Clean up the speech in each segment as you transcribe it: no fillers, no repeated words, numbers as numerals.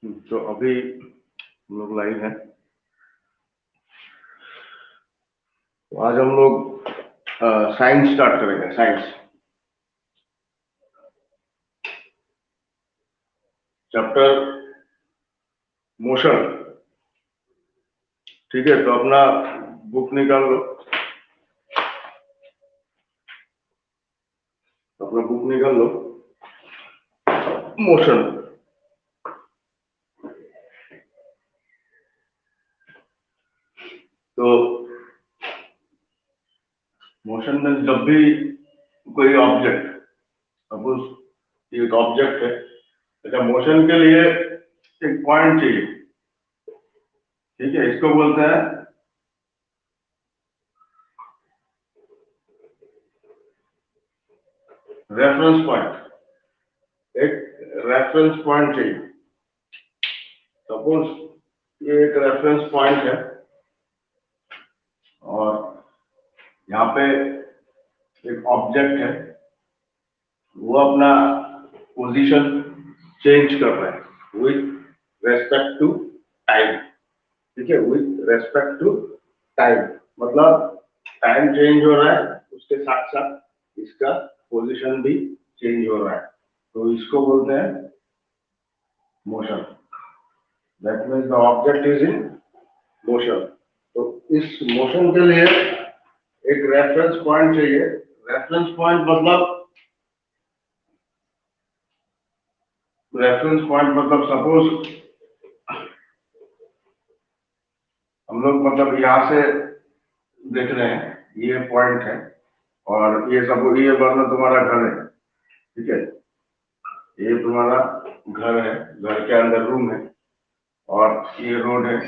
तो अभी हम लोग लाइव हैं। तो आज हम लोग साइंस स्टार्ट करेंगे। Science chapter motion. ठीक है, तो अपना बुक निकाल लो, अपना बुक निकाल लो। मोशन, तो मोशन में जब भी कोई ऑब्जेक्ट, सपोज ये एक ऑब्जेक्ट है, अच्छा मोशन के लिए एक पॉइंट चाहिए। ठीक है, इसको बोलते हैं रेफरेंस पॉइंट। एक रेफरेंस पॉइंट चाहिए। सपोज ये एक रेफरेंस पॉइंट है और यहाँ पे एक ऑब्जेक्ट है, वो अपना पोजीशन चेंज कर रहा है विथ रेस्पेक्ट टू टाइम। ठीक है, विथ रेस्पेक्ट टू टाइम मतलब टाइम चेंज हो रहा है, उसके साथ साथ इसका पोजीशन भी चेंज हो रहा है, तो इसको बोलते हैं motion. That means the object is in motion. तो इस मोशन के लिए एक रेफरेंस पॉइंट चाहिए। रेफरेंस पॉइंट मतलब सपोज हम लोग मतलब यहाँ से देख रहे हैं, ये पॉइंट है और ये सब, ये वरना तुम्हारा घर है। ठीक है, ये तुम्हारा घर है, घर के अंदर रूम है और ये रोड है।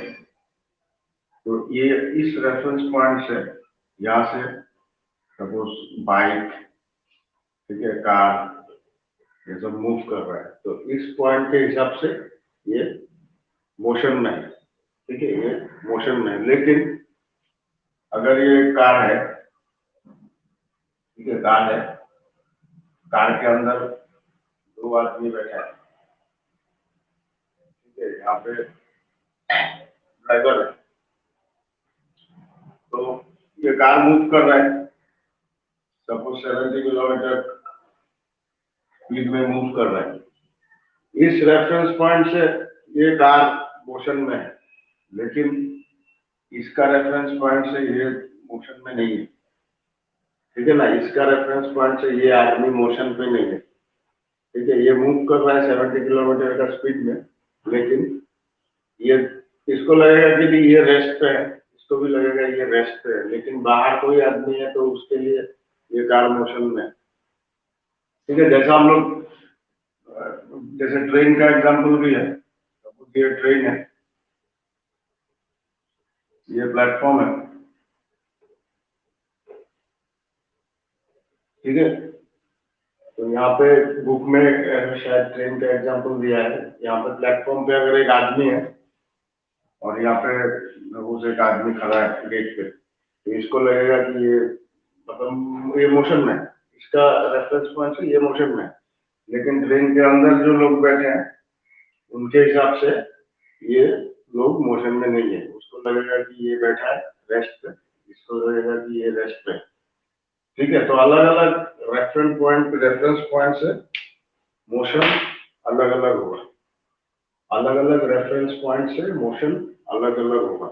तो ये इस रेफरेंस पॉइंट से यहाँ से सपोज बाइक, ठीक है, कार, ये सब मूव कर रहा है, तो इस पॉइंट के हिसाब से ये मोशन में है। ठीक है, ये मोशन में है। लेकिन अगर ये कार है, ठीक है, कार है, कार के अंदर दो आदमी बैठा है। ठीक है, यहाँ पे ड्राइवर है, तो ये कार मूव कर रहा है, सपोज 70 किलोमीटर स्पीड में मूव कर रहा है। इस रेफरेंस पॉइंट से ये कार मोशन में है, लेकिन इसका रेफरेंस पॉइंट से ये मोशन में नहीं है। ठीक है ना, इसका रेफरेंस पॉइंट से ये आदमी मोशन पे नहीं है। ठीक है, ये मूव कर रहा है 70 किलोमीटर का स्पीड में, लेकिन ये, इसको लगेगा कि ये रेस्ट पे है, इसको भी लगेगा ये रेस्ट पे है, लेकिन बाहर कोई आदमी है तो उसके लिए ये कार मोशन में है। ठीक है, जैसा हम लोग जैसे ट्रेन का एग्जांपल भी है, ये ट्रेन है, ये प्लेटफॉर्म है। ठीक है, तो यहाँ पे बुक में शायद ट्रेन का एग्जांपल दिया है। यहाँ पे प्लेटफॉर्म पे अगर एक आदमी है और यहाँ पे उस एक आदमी खड़ा है गेट पे, तो इसको लगेगा कि ये मतलब ये मोशन में है, इसका रेफरेंस पॉइंट से ये मोशन में है। लेकिन ट्रेन के अंदर जो लोग बैठे हैं उनके हिसाब से ये लोग मोशन में नहीं है, उसको लगेगा कि ये बैठा है रेस्ट पे, इसको लगेगा कि ये रेस्ट पे। ठीक है, तो अलग अलग रेफरेंस पॉइंट से मोशन अलग अलग होगा। अलग अलग रेफरेंस पॉइंट से मोशन अलग अलग होगा।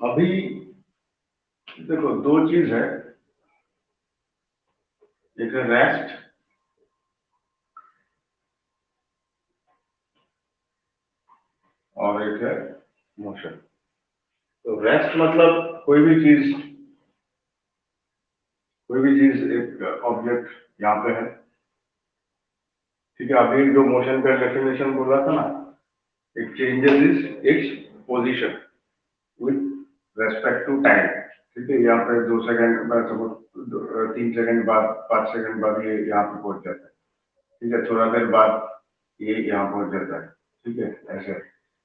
अभी देखो दो चीज है, एक है रेस्ट और एक है मोशन। तो रेस्ट मतलब कोई भी चीज एक ऑब्जेक्ट यहाँ पे है। ठीक है, अभी जो मोशन का डेफिनेशन बोला था ना, it changes its position with respect to time. ठीक है, यहाँ पे 2 सेकंड बाद, सपोज 3 सेकंड बाद, 5 सेकंड बाद ये यहाँ पे पहुंच जाता है। ठीक है, थोड़ा देर बाद ये यहाँ पहुंच जाता है। ठीक है, ऐसे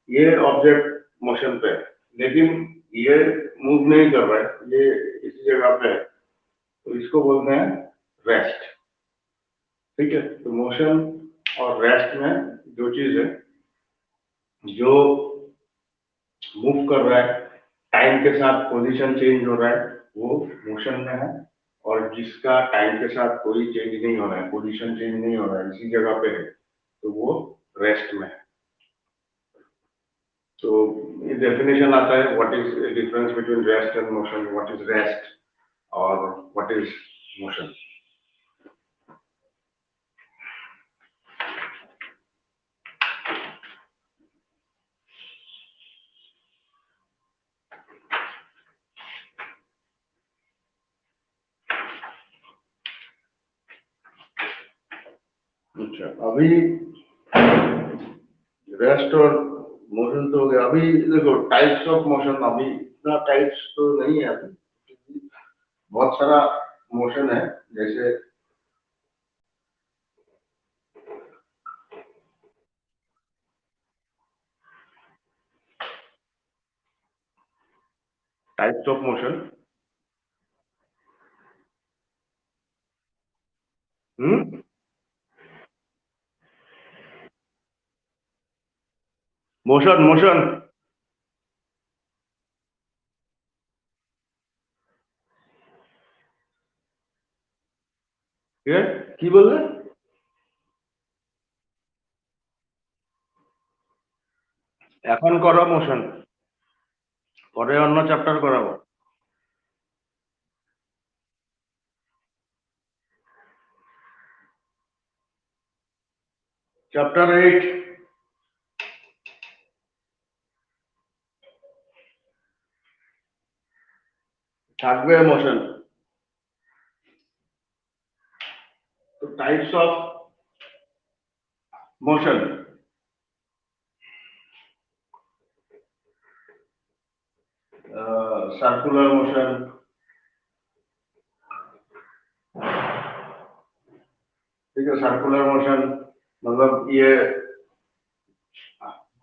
ये ऑब्जेक्ट मोशन पे है, लेकिन ये मूव नहीं कर रहा है, ये इसी जगह पे है, तो इसको बोलते हैं रेस्ट। ठीक है, तो मोशन और रेस्ट में जो चीज है, जो मूव कर रहा है, टाइम के साथ पोजीशन चेंज हो रहा है, वो मोशन में है, और जिसका टाइम के साथ कोई चेंज नहीं हो रहा है, पोजीशन चेंज नहीं हो रहा है, इसी जगह पे है, तो वो रेस्ट में है। तो ये डेफिनेशन आता है, what is difference between rest and motion, what is rest और व्हाट इज मोशन। अच्छा, अभी रेस्ट और मोशन तो हो गया। अभी देखो टाइप्स ऑफ मोशन, अभी इतना टाइप्स तो नहीं है अभी, बहुत सारा मोशन है। जैसे types of motion, hmm, motion motion, ঠিক আছে, কি বললে? এখন করো মোশন, পরে অন্য চ্যাপ্টার করাবো। চ্যাপ্টার 8 থাকবে মোশন। তো types of motion, circular motion, ठीक है, सर्कुलर मोशन मतलब ये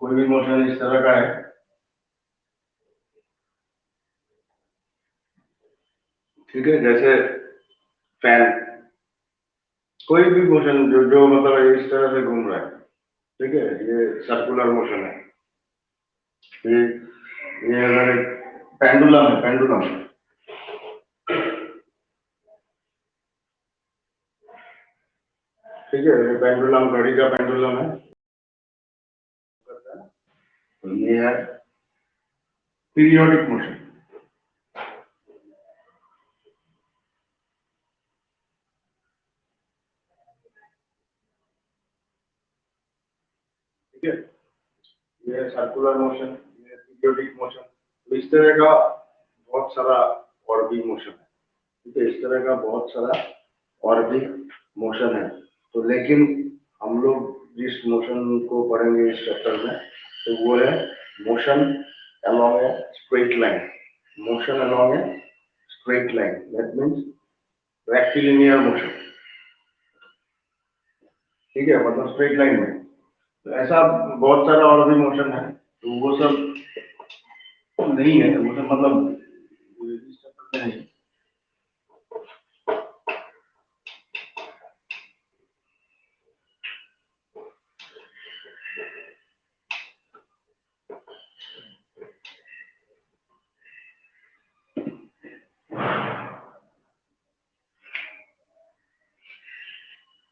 कोई भी मोशन इस तरह का है, ठीक है, जैसे फैन, कोई भी मोशन जो जो मतलब इस तरह से घूम रहा है, ठीक है, ये सर्कुलर मोशन है। ये ये अगर पेंडुलम है, पेंडुलम, ठीक है, ये पेंडुलम घड़ी का पेंडुलम है, तो ये है पीरियोडिक मोशन। ठीक है, ये सर्कुलर मोशन, ये पीरियोडिक मोशन। तो इस तरह का बहुत सारा और भी मोशन है, ठीक है, इस तरह का बहुत सारा और भी मोशन है। तो लेकिन हम लोग जिस मोशन को पढ़ेंगे इस चैप्टर में, तो वो है motion along a straight line, motion along a straight line, that means rectilinear motion। ठीक है, मतलब स्ट्रेट लाइन में, तो ऐसा बहुत सारा और भी मोशन है, तो वो सब नहीं है, वो सब मतलब इस चैप्टर में नहीं।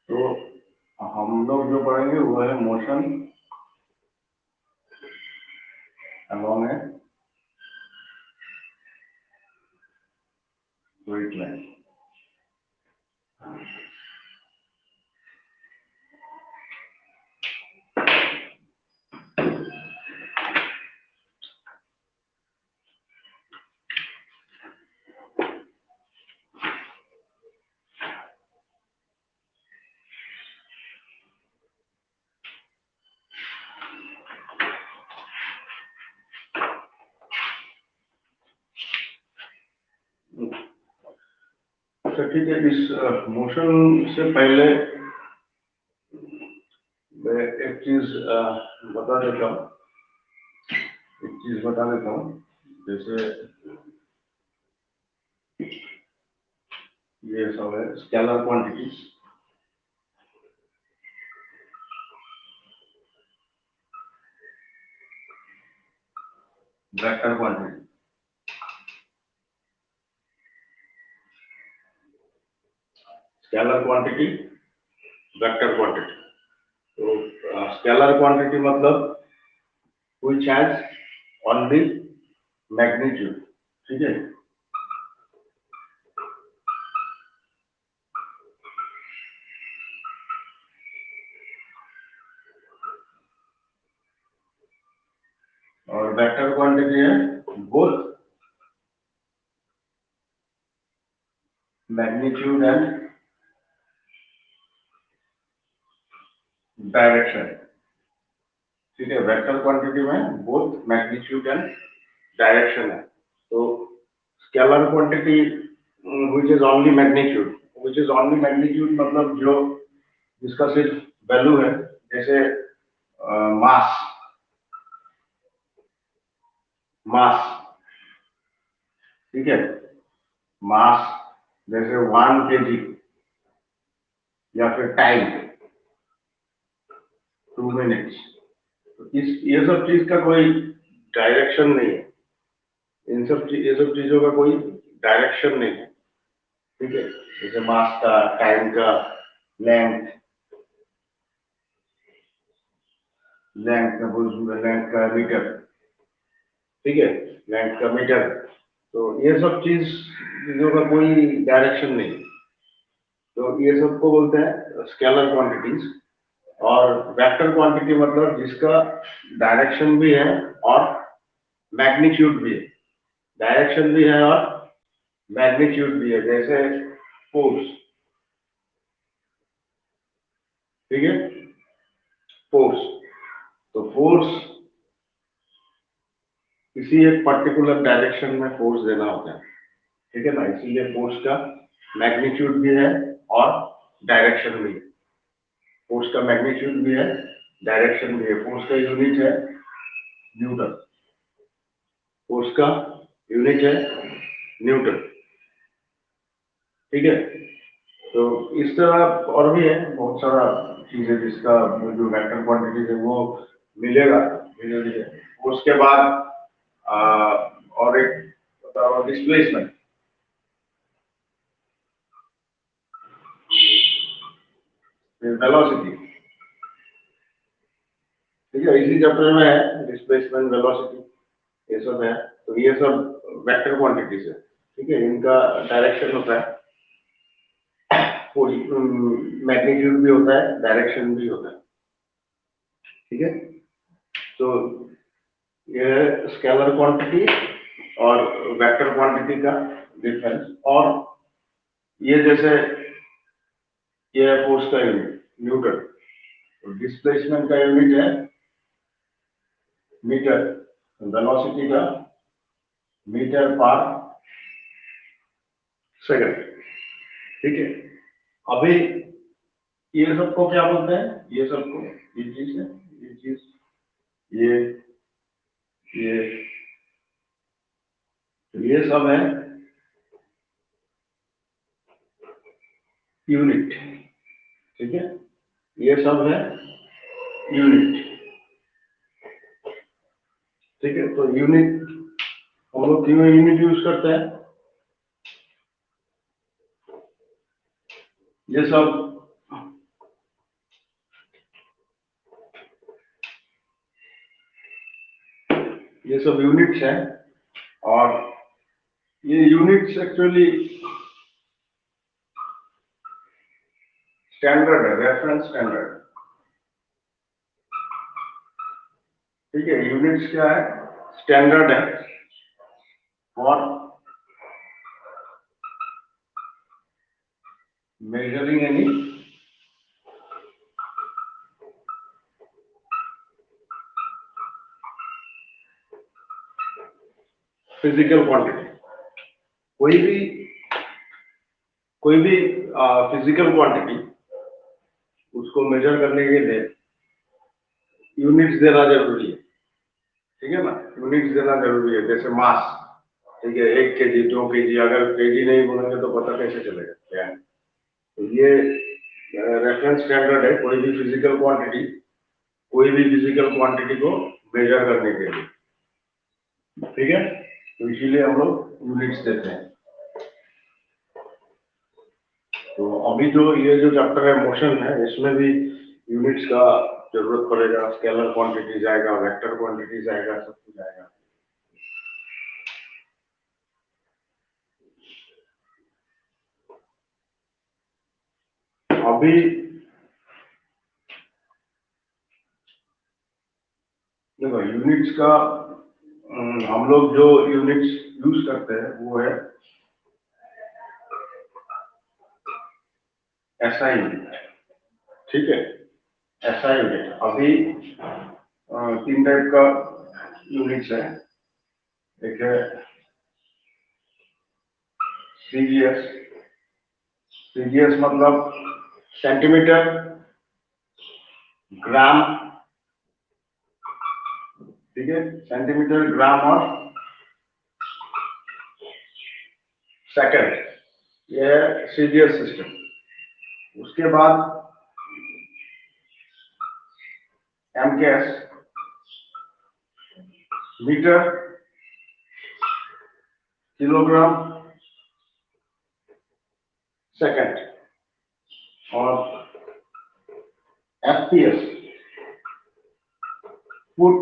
तो हम लोग जो पढ़ेंगे वो है motion along a straight line। अच्छा, ठीक है, इस मोशन से पहले मैं एक चीज बता देता हूँ, एक चीज बता देता हूँ। जैसे ये सब है scalar quantities, vector quantity. Scalar quantity, vector quantity. तो स्केलर क्वांटिटी मतलब व्हिच हैज ओनली मैग्नीट्यूड, ठीक है। और वेक्टर क्वांटिटी है बोथ मैग्नीट्यूड एंड डायरेक्शन, ठीक है। वेक्टर क्वांटिटी में बोथ मैग्नीट्यूड एंड डायरेक्शन है। तो scalar quantity which is only magnitude, which is only magnitude मतलब जो जिसका सिर्फ वैल्यू है, जैसे मास, मास, ठीक है। मास जैसे 1 kg या फिर टाइम 2 मिनट्स। तो इस ये सब चीज का कोई डायरेक्शन नहीं है, ये सब चीजों का कोई डायरेक्शन नहीं है, ठीक है। जैसे मास का, टाइम का, लेंथ, लेंथ का मीटर, ठीक है, लेंथ का मीटर। तो ये सब चीजों का कोई डायरेक्शन नहीं है। तो ये सबको बोलते हैं स्केलर क्वांटिटीज। और वेक्टर क्वांटिटी मतलब जिसका डायरेक्शन भी है और मैग्नीट्यूड भी है, डायरेक्शन भी है और मैग्नीट्यूड भी है। जैसे फोर्स, ठीक है, फोर्स। तो फोर्स किसी एक पर्टिकुलर डायरेक्शन में फोर्स देना होता है, ठीक है ना। इसीलिए फोर्स का मैग्नीट्यूड भी है और डायरेक्शन भी है। फोर्स का मैग्नीट्यूड भी है, डायरेक्शन भी है। फोर्स का यूनिट है न्यूटन, फोर्स का यूनिट है न्यूटन, ठीक है। तो इस तरह और भी है बहुत सारा चीज है जिसका जो वेक्टर क्वांटिटी है वो मिलेगा धीरे धीरे। उसके बाद और एक बताओ डिस्प्लेसमेंट, वेलोसिटी, ठीक है। इसी चैप्टर में है डिस्प्लेसमेंट, वेलोसिटी, ये सब है। तो ये सब वेक्टर क्वांटिटीज है, ठीक है। इनका डायरेक्शन होता है, मैग्नीट्यूड भी होता है, डायरेक्शन भी होता है, ठीक है। तो ये स्केलर क्वांटिटी और वेक्टर क्वांटिटी का डिफरेंस। और ये जैसे ये है फोर्स का यूनिट न्यूटन, तो डिस्प्लेसमेंट का यूनिट है मीटर, वेलोसिटी का मीटर पर सेकंड, ठीक है। अभी ये सबको क्या बोलते हैं, ये सबको, ये चीज है, ये चीज, ये ये ये सब है यूनिट, ठीक है। ये सब है यूनिट, ठीक है। तो यूनिट हम लोग क्यों यूनिट यूज करते हैं, ये सब यूनिट्स हैं। और ये यूनिट्स एक्चुअली स्टैंडर्ड है, रेफरेंस स्टैंडर्ड, ठीक है। यूनिट्स क्या है, स्टैंडर्ड है for measuring any physical quantity. कोई भी फिजिकल क्वांटिटी उसको मेजर करने के लिए यूनिट्स देना जरूरी है, ठीक है ना, यूनिट्स देना जरूरी है। जैसे मास, ठीक है, 1 kg 2 kg, अगर kg नहीं बोलेंगे तो पता कैसे चलेगा क्या है। तो ये रेफरेंस स्टैंडर्ड है कोई भी फिजिकल क्वांटिटी को मेजर करने के लिए, ठीक है। तो इसीलिए हम लोग यूनिट्स देते हैं। तो अभी ये जो चैप्टर है मोशन है, इसमें भी यूनिट्स का जरूरत पड़ेगा। स्केलर क्वांटिटीज आएगा, वेक्टर क्वांटिटीज आएगा, सब कुछ आएगा। अभी देखो यूनिट्स का हम लोग जो यूनिट्स यूज करते हैं वो है एसआई यूनिट, ठीक है। एसआई यूनिट अभी 3 टाइप का यूनिट्स है। एक है सीजीएस। सीजीएस मतलब सेंटीमीटर, ग्राम, ठीक है, सेंटीमीटर, ग्राम और सेकंड, ये है सीजीएस सिस्टम। उसके बाद एमकेएस, मीटर, किलोग्राम, सेकंड, और एफपीएस, फुट,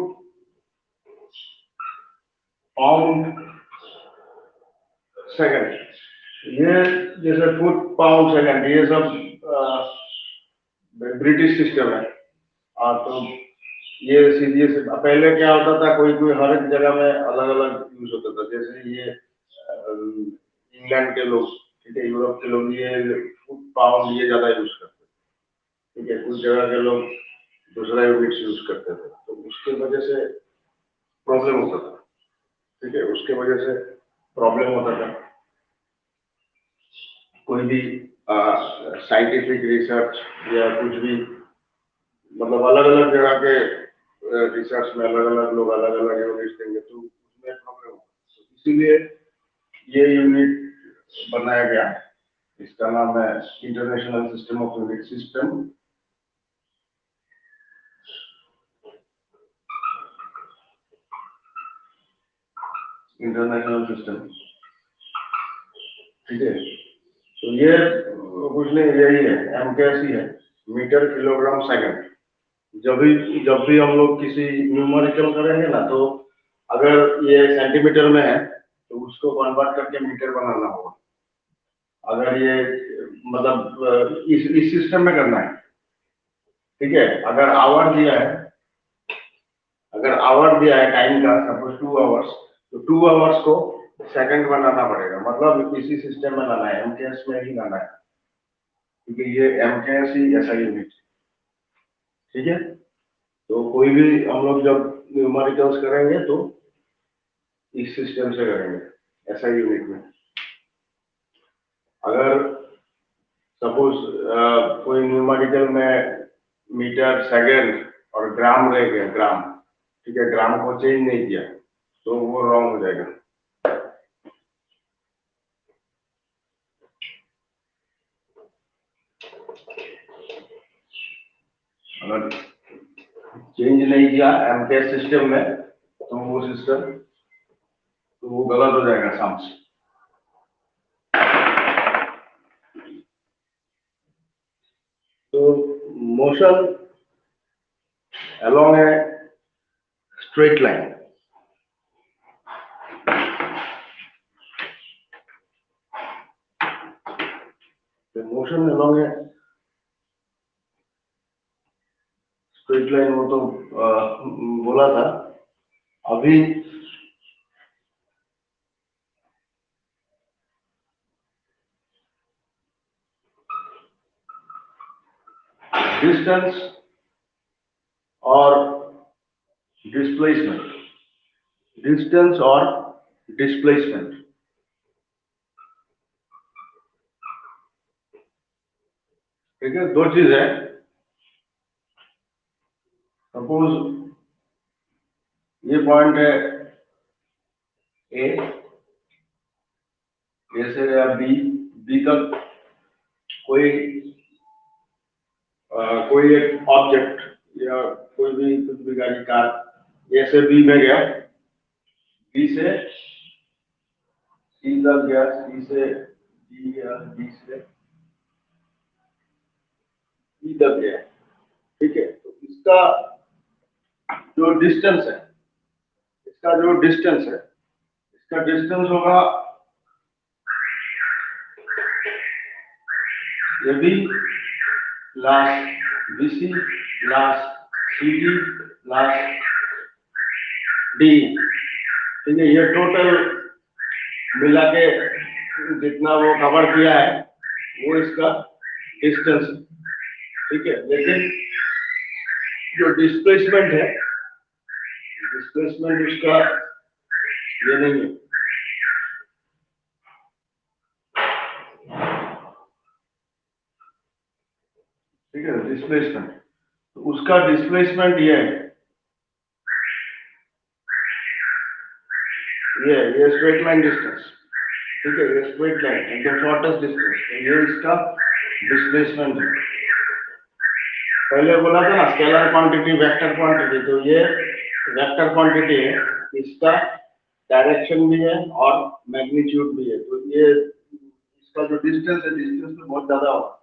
पाउंड, सेकंड। ये जैसे फुट, पाउंड, सेकंड, ये सब ब्रिटिश सिस्टम है। तो ये सीजीएस पहले क्या होता था, कोई कोई हर एक जगह में अलग अलग यूज होता था। जैसे ये इंग्लैंड के लोग, ठीक है, यूरोप के लोग ये फुट, पाउंड ये ज्यादा यूज करते थे, ठीक है। कुछ जगह के लोग दूसरा यूनिट्स यूज करते थे, तो उसके वजह से प्रॉब्लम होता था, ठीक है, उसके वजह से प्रॉब्लम होता था। कोई भी साइंटिफिक रिसर्च या कुछ भी, मतलब अलग अलग जगह के रिसर्च में अलग अलग लोग अलग अलग यूनिट्स देंगे, तो उसमें प्रॉब्लम होगा। तो इसीलिए ये यूनिट बनाया गया। इसका नाम है international system of unit system. International system, ठीक है। तो ये कुछ नहीं, यही है, एमकेएस ही है, मीटर, किलोग्राम, सेकंड। जब भी हम लोग किसी न्यूमेरिकल करेंगे ना, तो अगर ये सेंटीमीटर में है तो उसको कन्वर्ट करके मीटर बनाना होगा। अगर ये मतलब इस सिस्टम में करना है, ठीक है। अगर आवर दिया है टाइम का, सपोज 2 आवर्स, तो 2 आवर्स को सेकंड बनाना पड़ेगा। मतलब इसी सिस्टम में लाना है, एमकेएस में ही लाना है, क्योंकि ये एमकेएस ही ऐसा यूनिट, ठीक है। तो कोई भी हम लोग जब न्यूमेरिकल्स करेंगे तो इस सिस्टम से करेंगे, ऐसा यूनिट में। अगर सपोज कोई न्यूमेरिकल में मीटर, सेकंड और ग्राम रह गया, ग्राम, ठीक है, ग्राम को चेंज नहीं किया तो वो रॉन्ग हो जाएगा। अगर चेंज नहीं किया एमकेएस सिस्टम में, तो वो सिस्टम, तो वो गलत हो जाएगा सम्स। तो motion along a straight line, the motion along a straight line, वो तो बोला था। अभी डिस्टेंस और डिस्प्लेसमेंट, डिस्टेंस और डिस्प्लेसमेंट, ठीक है, दो चीज है। सपोज ये पॉइंट है ए, ए से गया बी, बी तक कोई कोई एक ऑब्जेक्ट या कोई भी कुछ भी गाड़ी कार ए से बी में गया, बी से सी तक गया, सी से डी गया, डी से ई तक गया। ठीक है, तो इसका जो डिस्टेंस है, इसका जो डिस्टेंस है, इसका डिस्टेंस होगा A B plus B C plus C D plus D. ठीक है, ये टोटल मिला के जितना वो कवर किया है वो इसका डिस्टेंस है। ठीक है, लेकिन जो डिस्प्लेसमेंट है, डिस्प्लेसमेंट उसका ये नहीं है। ठीक है, डिस्प्लेसमेंट, तो उसका डिस्प्लेसमेंट ये है, ये स्ट्रेट लाइन डिस्टेंस। ठीक है, ये स्ट्रेट लाइन एकदम शॉर्टेस्ट डिस्टेंस, तो ये इसका डिस्प्लेसमेंट है। पहले बोला था ना स्केलर क्वांटिटी वेक्टर क्वांटिटी, तो ये वेक्टर क्वांटिटी है, इसका डायरेक्शन भी है और मैग्नीट्यूड भी है। तो ये इसका जो डिस्टेंस है, डिस्टेंस तो बहुत ज्यादा होगा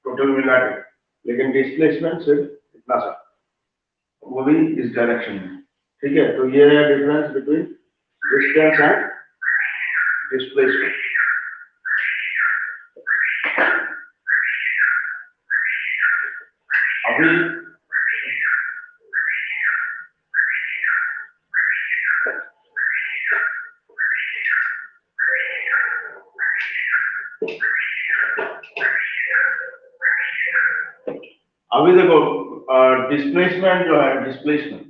टोटल मिला के, लेकिन डिस्प्लेसमेंट सिर्फ इतना सा, वो भी इस डायरेक्शन में। ठीक है, तो ये है difference between distance and displacement. अभी अभी देखो डिस्प्लेसमेंट जो है, डिस्प्लेसमेंट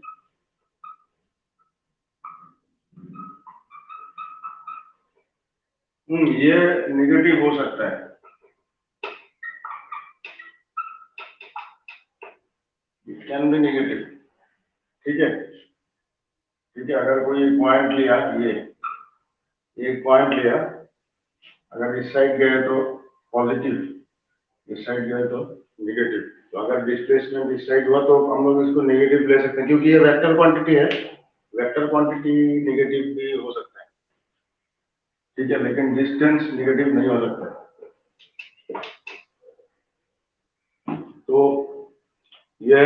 ये नेगेटिव हो सकता है, इट कैन बी नेगेटिव। ठीक है, ठीक है, अगर कोई पॉइंट लिया, ये एक पॉइंट लिया, अगर इस साइड गए तो पॉजिटिव, इस साइड गए तो नेगेटिव। तो अगर डिस्प्लेसमेंट इस साइड हुआ तो हम लोग इसको नेगेटिव ले सकते हैं, क्योंकि ये वेक्टर क्वांटिटी है, वेक्टर क्वांटिटी नेगेटिव भी हो सकता है। ठीक है, लेकिन डिस्टेंस नेगेटिव नहीं हो सकता। तो ये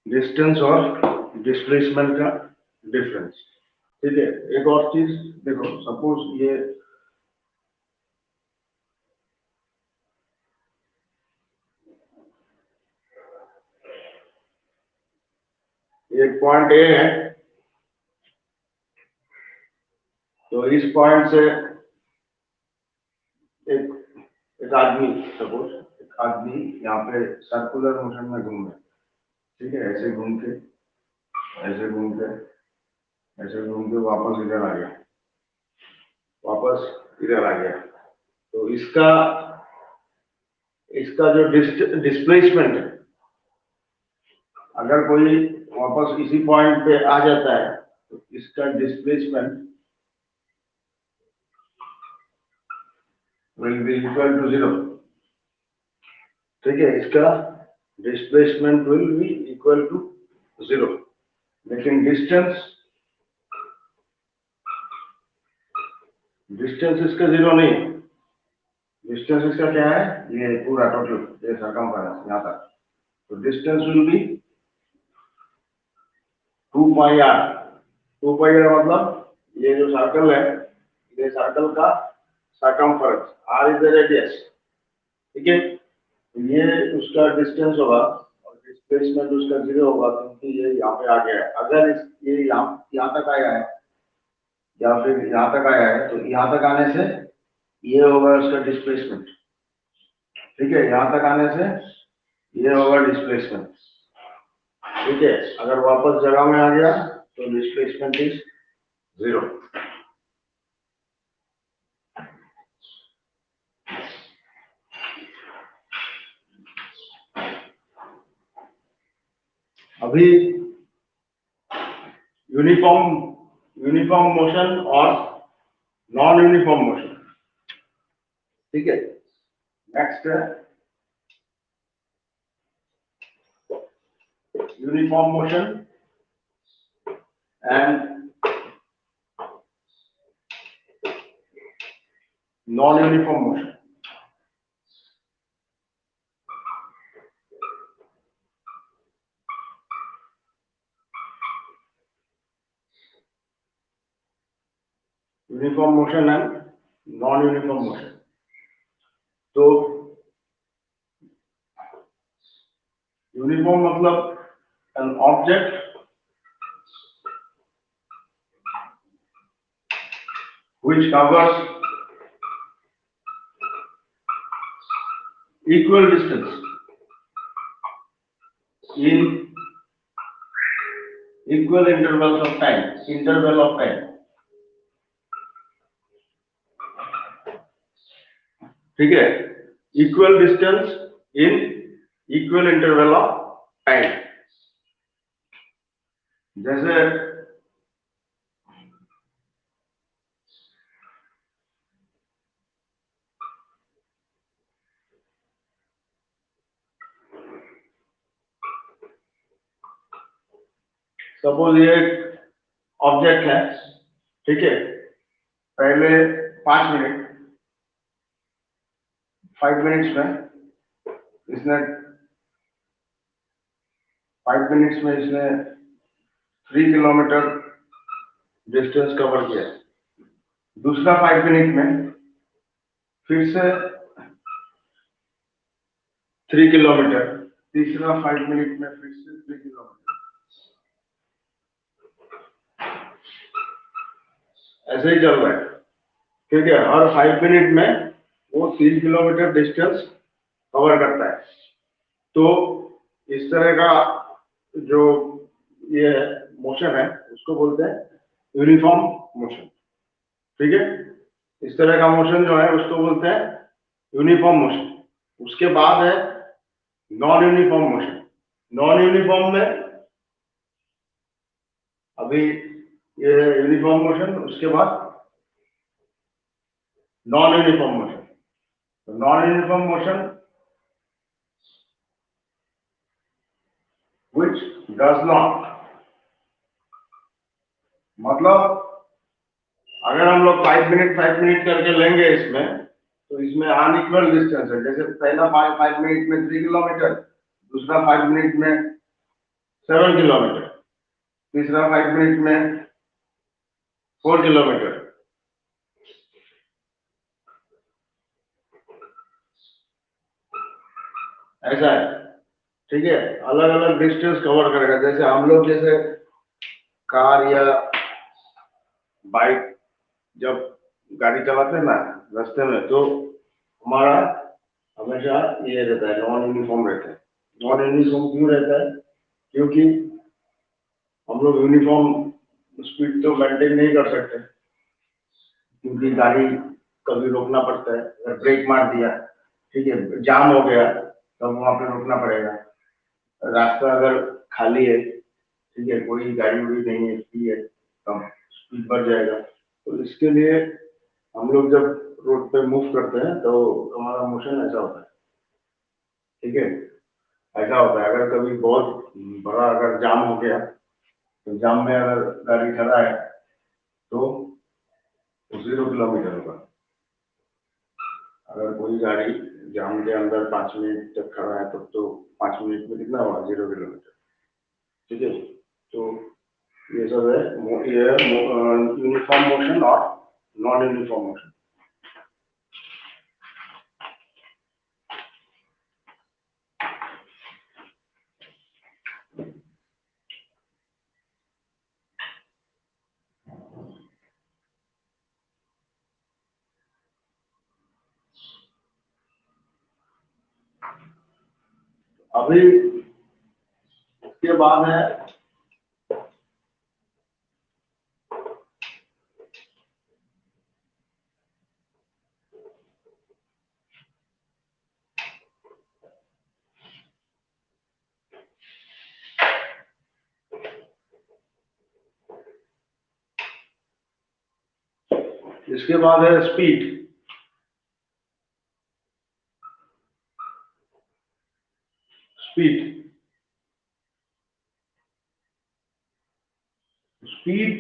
डिस्टेंस और डिस्प्लेसमेंट का डिफरेंस। ठीक है, एक और चीज देखो, सपोज ये एक पॉइंट ए है, तो इस पॉइंट से एक एक आदमी, सपोज एक आदमी यहाँ पे सर्कुलर मोशन में घूम रहा है। ठीक है, ऐसे घूम के, ऐसे घूम के, ऐसे घूम के वापस इधर आ गया, वापस इधर आ गया। तो इसका इसका जो डिस्प्लेसमेंट है, अगर कोई वापस इसी पॉइंट पे आ जाता है तो इसका displacement will be equal to 0। ठीक है, इसका displacement will be equal to 0, लेकिन डिस्टेंस इसका 0 नहीं है। डिस्टेंस इसका क्या है, ये पूरा टोटल, ये सरकमफेरेंस यहाँ तक, तो distance will be 2 pi R. 2 pi R मतलब ये जो सर्कल है, ये सर्कल का circumference, R is the radius. ठीक है, तो ये उसका डिस्टेंस होगा और डिस्प्लेसमेंट उसका 0 होगा, क्योंकि ये यहाँ पे आ गया है। अगर ये यहाँ तक आया है या फिर यहाँ तक आया है, तो यहाँ तक आने से ये होगा उसका डिस्प्लेसमेंट। ठीक है, यहाँ तक आने से ये होगा डिस्प्लेसमेंट। ठीक है, अगर वापस जगह में आ गया तो डिस्प्लेसमेंट इज 0। अभी यूनिफॉर्म यूनिफॉर्म मोशन और नॉन यूनिफॉर्म मोशन, ठीक है। नेक्स्ट है uniform motion and non uniform motion. Uniform motion and non uniform motion. तो यूनिफॉर्म मतलब an object which covers equal distance in equal intervals of time, ठीक है। Equal distance in equal interval of time. जैसे suppose ये एक object है, ठीक है। पहले 5 मिनट 5 मिनट्स में इसने 5 मिनट्स में इसने 3 किलोमीटर डिस्टेंस कवर किया। दूसरा 5 मिनट में फिर से 3 किलोमीटर। तीसरा 5 मिनट में फिर से 3 किलोमीटर। ऐसे ही चल रहा है, ठीक है। हर 5 मिनट में वो 3 किलोमीटर डिस्टेंस कवर करता है। तो इस तरह का जो ये मोशन है उसको बोलते हैं यूनिफॉर्म मोशन, ठीक है। इस तरह का मोशन जो है उसको बोलते हैं यूनिफॉर्म मोशन। उसके बाद है non uniform motion. Non uniform में अभी ये यूनिफॉर्म मोशन, उसके बाद non uniform motion. Non uniform motion which does not, मतलब अगर हम लोग 5 मिनट करके लेंगे इसमें, तो इसमें अनइक्वल डिस्टेंस है। जैसे पहला 5 मिनट में 3 किलोमीटर, दूसरा 5 मिनट में 7 किलोमीटर, तीसरा 5 मिनट में 4 किलोमीटर। ऐसा है, ठीक है। अलग अलग डिस्टेंस कवर करेगा। जैसे हम लोग जैसे कार या बाइक जब गाड़ी चलाते हैं ना रास्ते में, तो हमारा हमेशा ये रहता है, नॉन यूनिफॉर्म रहता है। नॉन यूनिफॉर्म क्यों रहता है? क्योंकि हम लोग यूनिफॉर्म स्पीड तो मेंटेन नहीं कर सकते, क्योंकि गाड़ी कभी रोकना पड़ता है। अगर ब्रेक मार दिया, ठीक है, जाम हो गया, तब वहां पे रोकना पड़ेगा। रास्ता अगर खाली है, ठीक है, कोई गाड़ी उड़ी नहीं है, फ्री है, तब स्पीड बढ़ जाएगा। तो इसके लिए हम लोग जब रोड पे मूव करते हैं तो हमारा मोशन ऐसा होता है, ठीक है। ऐसा होता है, अगर कभी बहुत बड़ा अगर जाम हो गया, तो जाम में अगर गाड़ी खड़ा है तो 0 किलोमीटर होगा। अगर कोई गाड़ी जाम के अंदर 5 मिनट तक खड़ा है, तब तो 5 मिनट में कितना हुआ? 0 किलोमीटर, ठीक है। तो ये सब है, ये यूनिफॉर्म मोशन और नॉन यूनिफॉर्म मोशन। अभी इसके बाद है इसके बाद है स्पीड। स्पीड स्पीड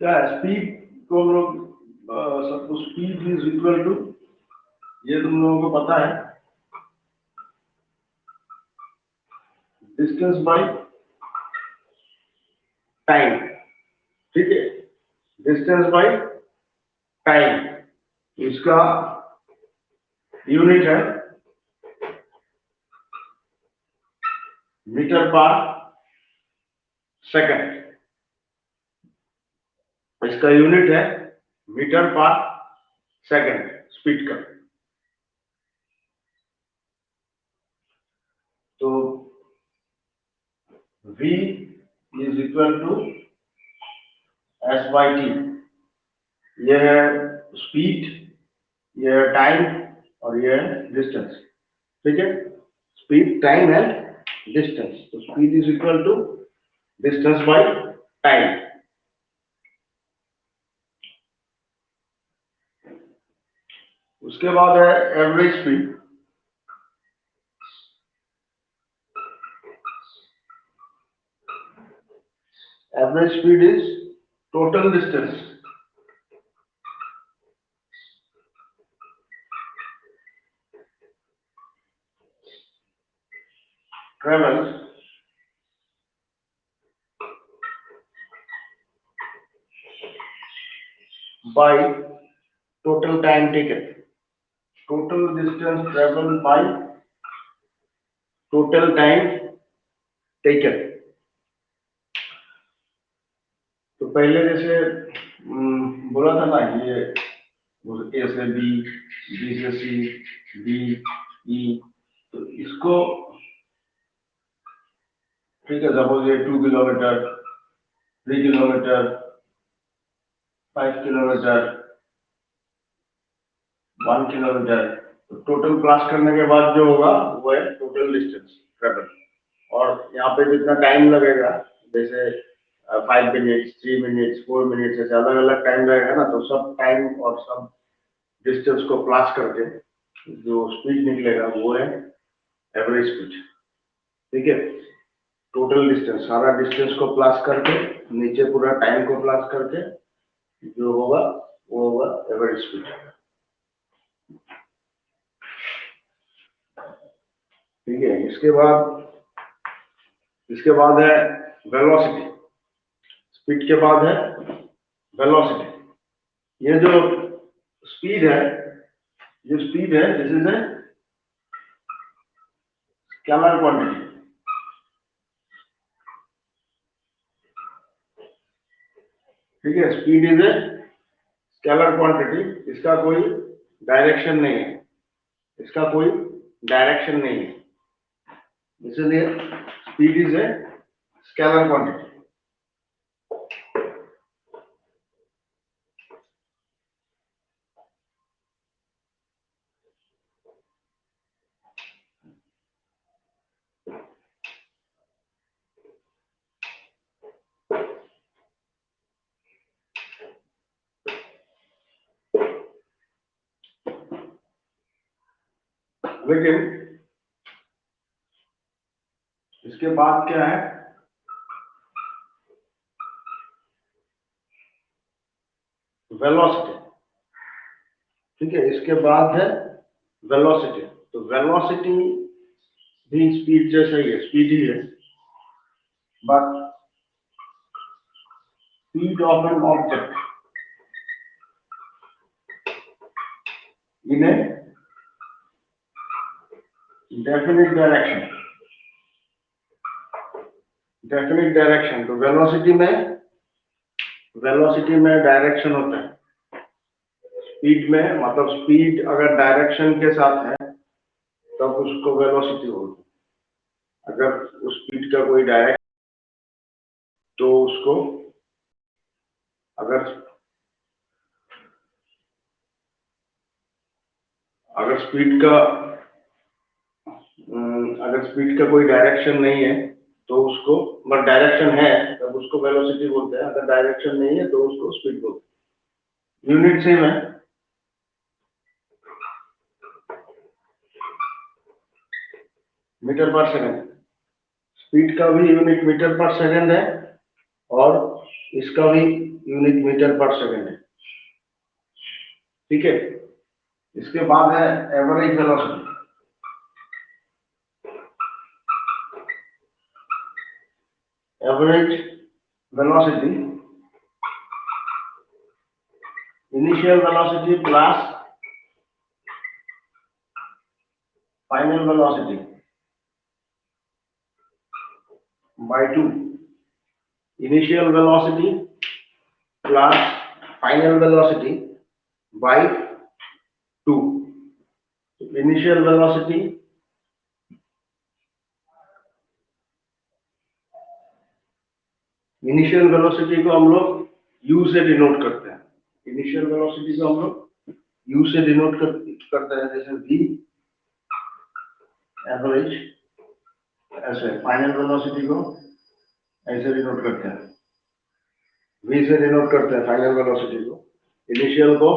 क्या है? स्पीड को हम लोग सबको स्पीड इज इक्वल टू, ये तुम लोगों को पता है, डिस्टेंस बाय टाइम। ठीक है, डिस्टेंस बाय टाइम, इसका यूनिट है मीटर पर सेकंड। इसका यूनिट है मीटर पर सेकंड स्पीड का। तो v is equal to S by T. यह है स्पीड, यह है टाइम और यह है डिस्टेंस। ठीक है, स्पीड, टाइम एंड डिस्टेंस। तो speed is equal to distance by time. उसके बाद है average speed. Average speed is total distance traveled by total time taken. Total distance traveled by total time taken. तो पहले जैसे बोला था ना, ये ए से बी, बी से सी, डी ई, तो इसको, ठीक है, सपोज ये 2 किलोमीटर, 3 किलोमीटर, 5 किलोमीटर, 1 किलोमीटर, तो टोटल क्लास करने के बाद जो होगा वो है टोटल डिस्टेंस ट्रेवल। और यहाँ पे जितना टाइम लगेगा, जैसे 5 मिनट्स, 3 मिनट्स, 4 मिनट्स, ऐसे अलग अलग टाइम लगेगा ना, तो सब टाइम और सब डिस्टेंस को प्लस करके जो स्पीड निकलेगा वो है एवरेज स्पीड। ठीक है, टोटल डिस्टेंस, सारा डिस्टेंस को प्लस करके, नीचे पूरा टाइम को प्लस करके जो होगा वो होगा एवरेज स्पीड। ठीक है, इसके बाद है वेलोसिटी। स्पीड के बाद है वेलोसिटी। ये जो स्पीड है, this is a scalar quantity. ठीक है, speed is a scalar quantity. इसका कोई डायरेक्शन नहीं है, इसका कोई डायरेक्शन नहीं है, इसलिए speed is a scalar quantity. लेकिन इसके बाद क्या है, वेलोसिटी। ठीक है, इसके बाद है वेलोसिटी। तो वेलोसिटी भी स्पीड जैसा ही है, स्पीड ही है, but speed of an object in A definite direction. Definite direction, तो वेलोसिटी में डायरेक्शन होता है। स्पीड में मतलब स्पीड अगर डायरेक्शन के साथ है तब उसको वेलोसिटी बोलते हैं। अगर उस स्पीड का कोई डायरेक्शन, तो उसको, अगर स्पीड का कोई डायरेक्शन नहीं है तो उसको, बट डायरेक्शन है तब उसको वेलोसिटी बोलते हैं। अगर डायरेक्शन नहीं है तो उसको स्पीड बोलते हैं। यूनिट सेम है, मीटर पर सेकंड। स्पीड का भी यूनिट मीटर पर सेकंड है और इसका भी यूनिट मीटर पर सेकंड है। ठीक है, इसके बाद है average velocity. Average velocity, initial velocity plus final velocity by 2। Initial velocity plus final velocity by 2। Initial velocity को हम लोग u से डिनोट करते हैं। इनिशियल वेलोसिटी को हम लोग u से डिनोट करते हैं, जैसे v एवरेज, ऐसे फाइनल वेलोसिटी को ऐसे डिनोट करते हैं, v से डिनोट करते हैं फाइनल वेलोसिटी को, इनिशियल को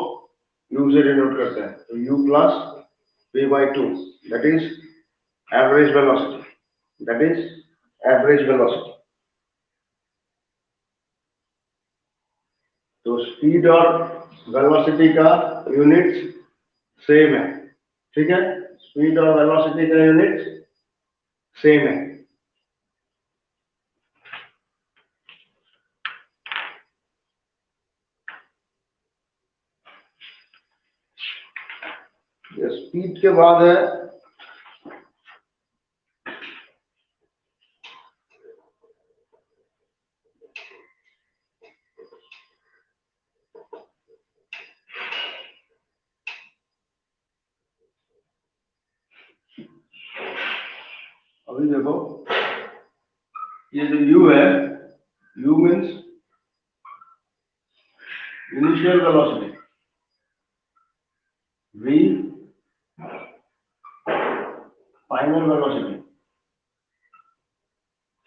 u से डिनोट करते हैं, तो u plus v by 2 that is average velocity, that is average velocity. तो स्पीड और वेलोसिटी का यूनिट सेम है। ठीक है, स्पीड और वेलोसिटी का यूनिट सेम है। स्पीड के बाद है अभी देखो, ये जो u है, u means initial velocity, v final velocity.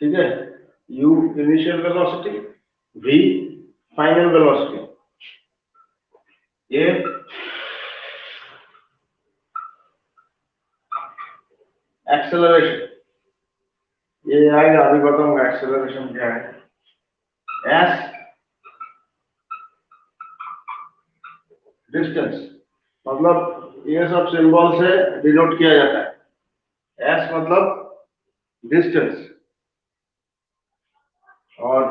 ठीक है, u initial velocity, v final velocity. ये एक्सेलरेशन, ये आएगा, अभी बताऊंगा एक्सेलरेशन क्या है। s डिस्टेंस, मतलब ये सब सिंबल से डिनोट किया जाता है। s मतलब डिस्टेंस और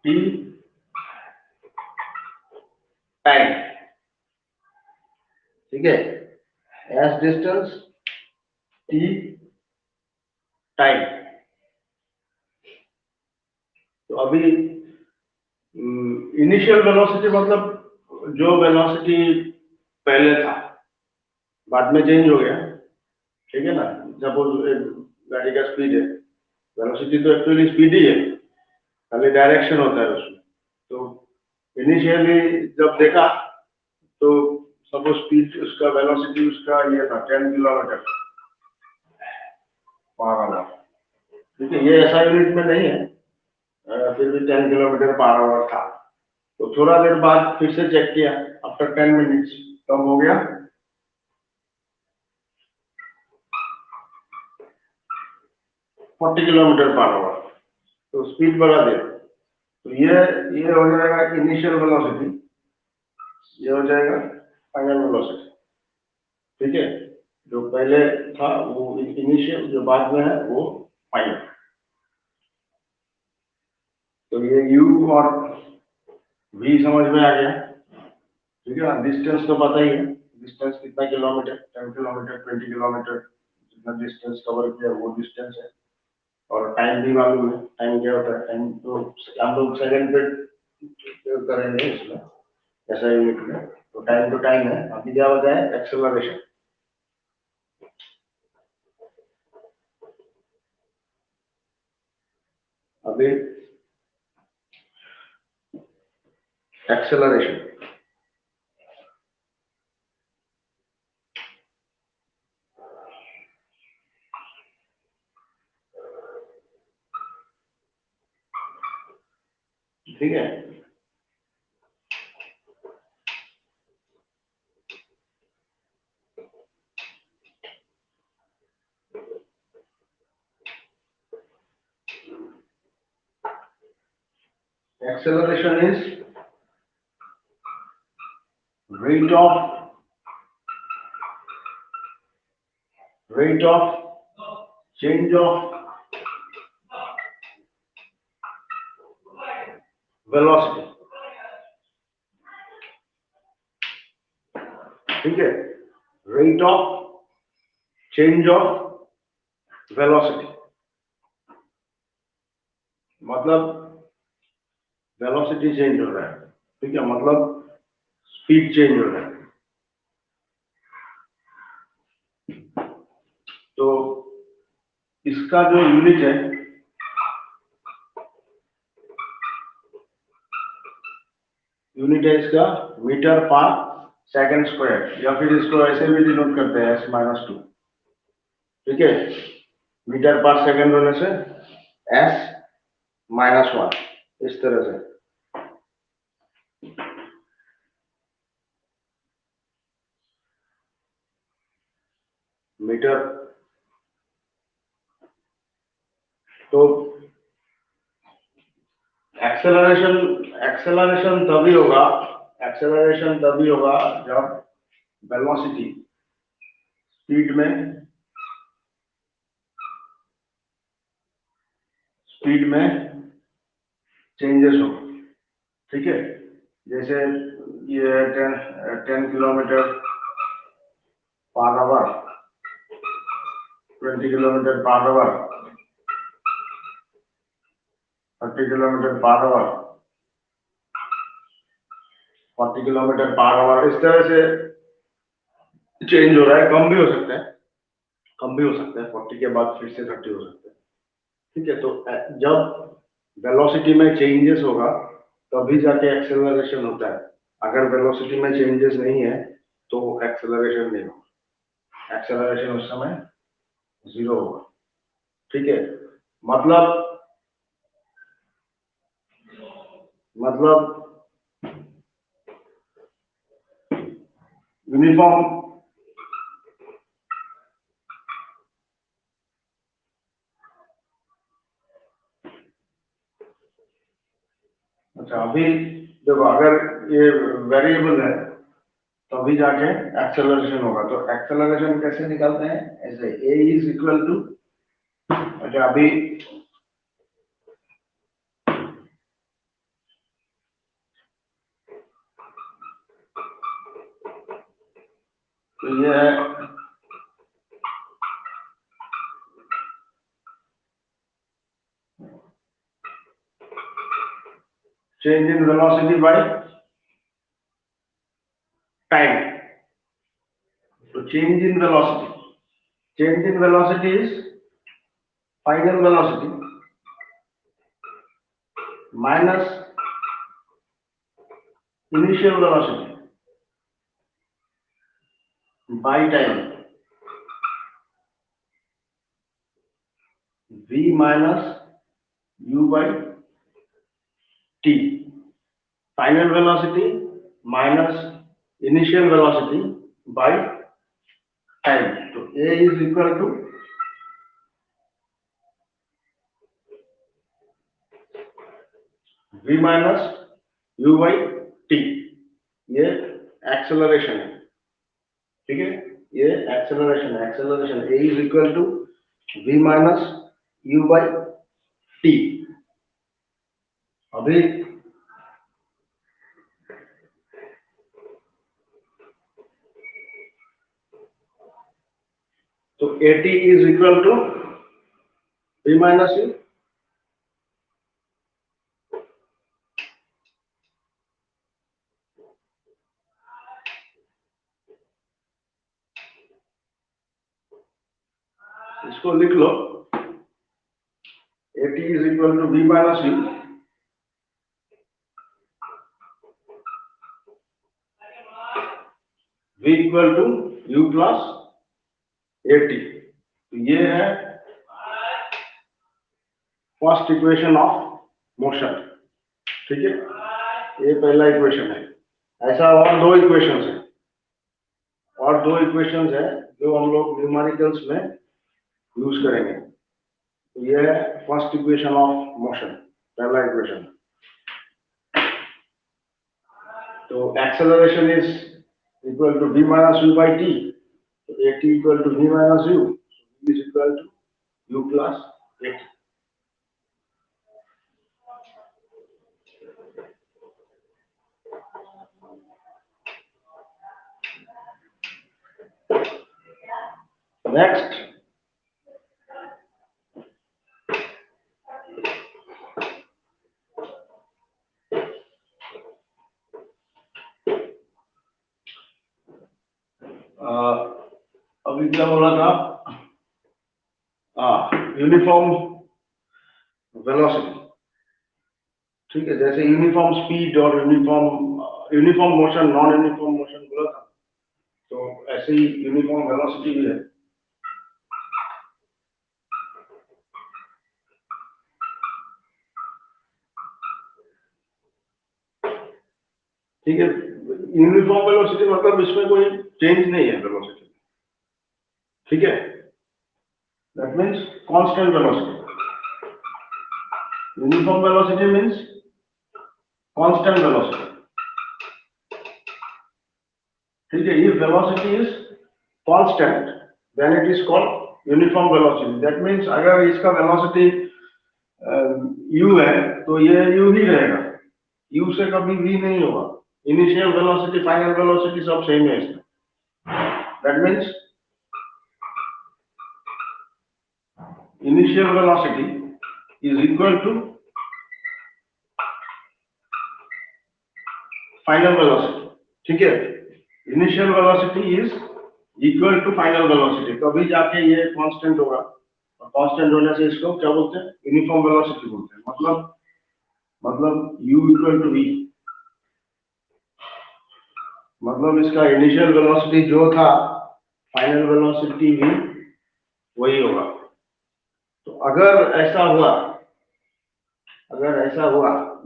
t टाइम। ठीक है, s डिस्टेंस, t टाइम। तो अभी इनिशियल वेलोसिटी मतलब जो वेलोसिटी पहले था बाद में चेंज हो गया। ठीक है ना, सपोज गाड़ी का स्पीड है, वेलोसिटी तो एक्चुअली स्पीड ही है, खाली डायरेक्शन होता है उसमें। तो इनिशियली जब देखा तो सपोज स्पीड उसका, वेलोसिटी उसका ये था 10 किलोमीटर पर आवर। ठीक है, ये ऐसा यूनिट में नहीं है, फिर भी 10 किलोमीटर पर आवर था। तो थोड़ा देर बाद फिर से चेक किया, आफ्टर 10 मिनट्स कम हो गया 40 किलोमीटर पर आवर, तो स्पीड बढ़ा दिया। तो ये हो जाएगा इनिशियल वेलोसिटी, ये हो जाएगा फाइनल वेलोसिटी। ठीक है, जो पहले था वो इनिशियल, जो बाद में है वो फाइनल। तो ये u और v समझ में आ गया। ठीक है, डिस्टेंस तो पता ही है, डिस्टेंस कितना किलोमीटर, 10 किलोमीटर, 20 किलोमीटर, जितना डिस्टेंस कवर किया वो डिस्टेंस है। और टाइम भी मालूम है, टाइम क्या होता है, टाइम तो हम लोग सेकंड पे करेंगे इसमें, ऐसा यूनिट में। तो टाइम तो टाइम है। अभी क्या होता है, एक्सेलरेशन। अभी एक्सेलरेशन, ठीक है। Acceleration is rate of change of velocity. ठीक है, rate of change of velocity मतलब वेलोसिटी चेंज हो रहा है, ठीक है, मतलब स्पीड चेंज हो रहा है। तो इसका जो यूनिट है इसका मीटर पर सेकंड स्क्वायर, या फिर इसको ऐसे भी डिनोट करते हैं s-2, ठीक है, मीटर पर सेकंड होने से s-1 इस तरह से। मीटर तो एक्सेलरेशन तभी होगा जब वेलोसिटी स्पीड में चेंजेस हो, ठीक है। जैसे ये 10 kilometre per hour, 20 kilometre per hour, 30 kilometre per hour, 40 kilometre per hour, इस तरह से चेंज हो रहा है। कम भी हो सकता है 40 के बाद फिर से 30 हो सकता है, ठीक है। तो जब वेलोसिटी में चेंजेस होगा तभी जाके एक्सेलरेशन होता है। अगर वेलोसिटी में चेंजेस नहीं है तो एक्सेलरेशन नहीं होगा, एक्सेलरेशन उस समय 0 होगा, ठीक है। मतलब यूनिफॉर्म अच्छा, अभी देखो अगर ये वेरिएबल है तभी जाके एक्सेलरेशन होगा। तो एक्सेलरेशन कैसे निकालते हैं, ऐसे a इज इक्वल टू, अच्छा अभी तो ये है change in velocity by time. तो change in velocity is final velocity minus initial velocity by time, v minus u by t। Final velocity minus initial velocity by time. तो a is equal to v minus u by T, ये acceleration है, ठीक है। ये acceleration है, acceleration a is equal to v minus u by T. अभी तो at is equal to v minus u, इसको लिख लो, at is equal to v minus u, v equal to u plus at। तो ये है first equation of motion, ठीक है। ये पहला इक्वेशन है। ऐसा और दो इक्वेशंस है जो हम लोग न्यूमेरिकल्स में यूज करेंगे। तो ये है फर्स्ट इक्वेशन ऑफ मोशन, पहला इक्वेशन। तो acceleration is equal to v minus u by t, तो at equal to v minus u, v is equal to u plus at. Next, अभी क्या बोला था? यूनिफॉर्म वेलोसिटी, ठीक है, जैसे यूनिफॉर्म स्पीड और uniform motion, non uniform motion बोला था, तो ऐसे ही यूनिफॉर्म वेलोसिटी भी है. ठीक है, यूनिफॉर्म वेलोसिटी मतलब इसमें कोई चेंज नहीं है वेलोसिटी. ठीक है, that means constant velocity. Uniform velocity means constant velocity. ठीक है, if velocity is constant then it is called uniform velocity. That means अगर इसका velocity u है तो ये u ही रहेगा, u से कभी v नहीं होगा. इनिशियल वेलोसिटी, फाइनल वेलोसिटी सब सेम है इसमें. That means initial velocity is equal to final velocity. ठीक है, initial velocity is equal to final velocity, कभी जाके ये कांस्टेंट होगा, और कांस्टेंट होने से इसको क्या बोलते हैं? यूनिफॉर्म वेलोसिटी बोलते हैं. मतलब u इक्वल टू v, मतलब इसका इनिशियल वेलोसिटी जो था फाइनल वेलोसिटी भी वही होगा. तो अगर ऐसा हुआ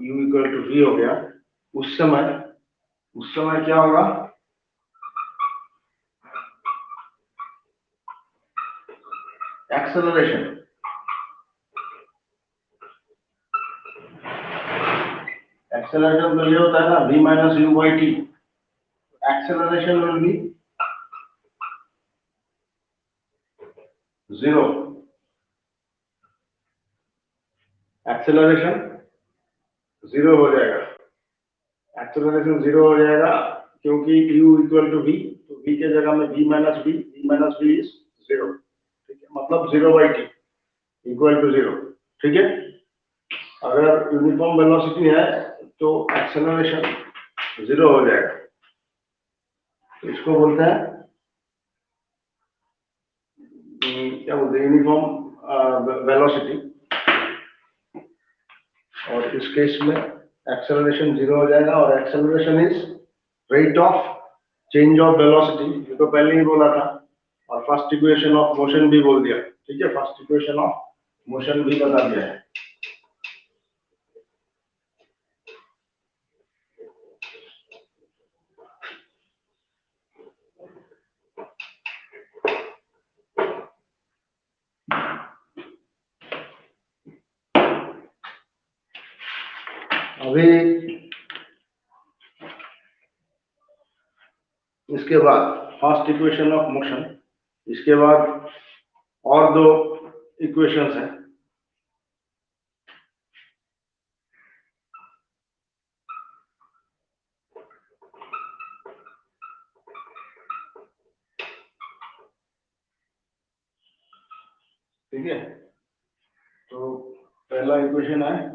u इक्वल टू v हो गया, उस समय क्या होगा? एक्सेलरेशन तो ये होता है ना v minus u by t. Acceleration will be 0. Acceleration 0 हो जाएगा. एक्सेलरेशन 0 हो जाएगा क्योंकि u इक्वल टू v, तो v के जगह में v माइनस v इज 0. ठीक है, मतलब 0 बाई t इक्वल टू 0. ठीक है, अगर यूनिफॉर्म वेलोसिटी है तो एक्सेलरेशन 0 हो जाएगा. तो इसको बोलते हैं क्या बोलते हैं? Uniform velocity. और इस केस में एक्सेलरेशन 0 हो जाएगा, और acceleration is rate of change of velocity, ये तो पहले ही बोला था, और फर्स्ट इक्वेशन ऑफ मोशन भी बोल दिया. ठीक है, फर्स्ट इक्वेशन ऑफ मोशन भी बता दिया है. अभी इसके बाद फर्स्ट इक्वेशन ऑफ मोशन, इसके बाद और दो इक्वेशंस हैं. ठीक है, तो पहला इक्वेशन है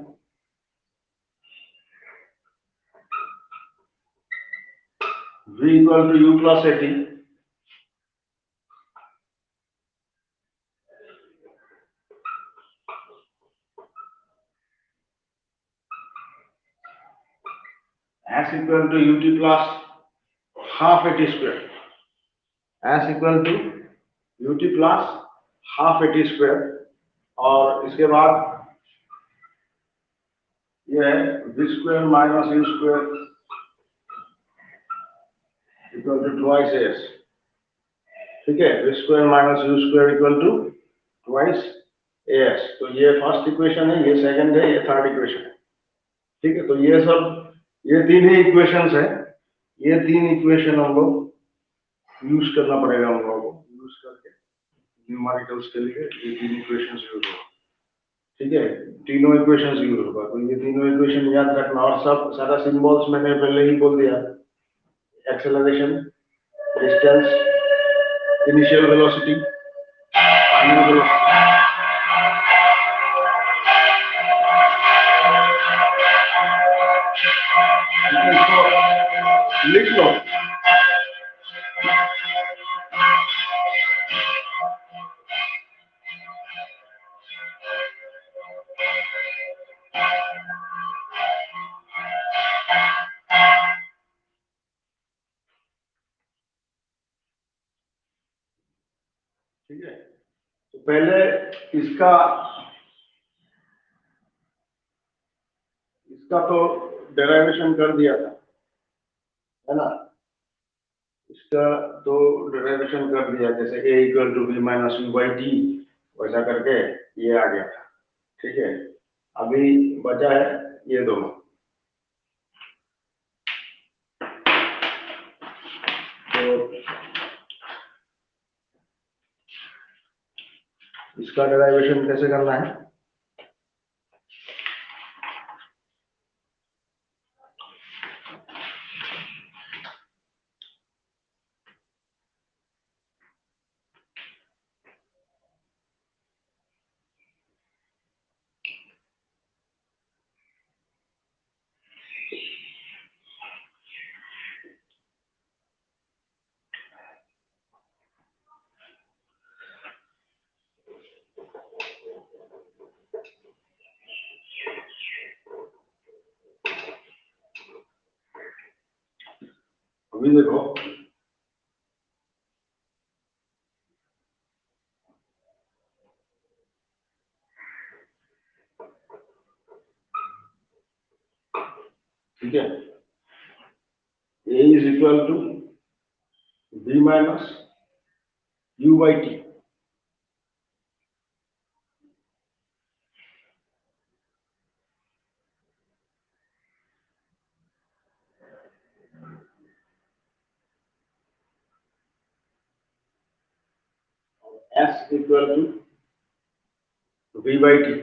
v equal to u plus at s equal to ut plus half at square. s equal to ut plus half at square, और इसके बाद ये है v square minus u square equal to twice s. ठीक है, v square minus u square equal to twice as. तो ये first equation है, ये सेकंड है, ये थर्ड इक्वेशन है. ठीक है, तो ये तीन ही इक्वेशंस है. ये तीन इक्वेशन हम लोग यूज करना पड़ेगा, हम लोगों को यूज करके न्यूमेरिकल्स के लिए ये तीन इक्वेशंस यूज होगा। ठीक है, तीनों इक्वेशंस यूज होगा, तो ये तीनों इक्वेशन याद रखना। और सब सारा सिंबल्स मैंने पहले ही बोल दिया, acceleration, distance, initial velocity, final velocity. इसको लिख लो। ठीक है, तो पहले इसका इसका तो डेरिवेशन कर दिया था, है ना। इसका तो डेरिवेशन कर दिया, जैसे a equal to B minus U by T, वैसा करके ये आ गया था। ठीक है, अभी बचा है ये दोनों। तो इसका डेरिवेशन कैसे करना है? अभी देखो, ठीक है, a is equal to b minus u by T. s equal to v by T.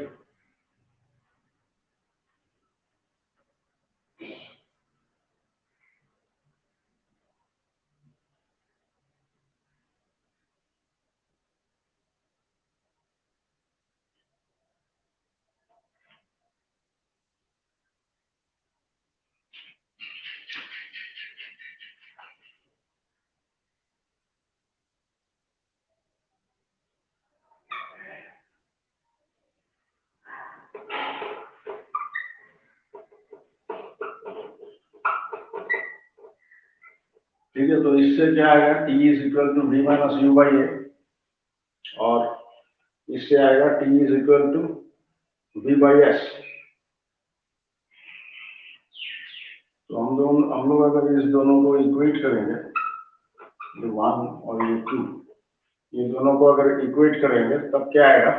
ठीक है, तो इससे क्या आएगा, t is equal to v minus U by A, और इससे आएगा t is equal to v by S. तो हम लोग अगर इस दोनों को इक्वेट करेंगे, ये वन और ये टू, ये दोनों को अगर इक्वेट करेंगे तब क्या आएगा,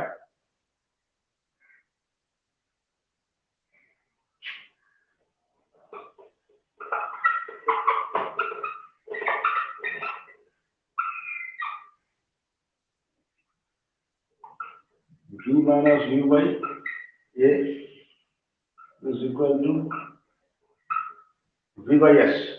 v minus U by A is equal to v by S.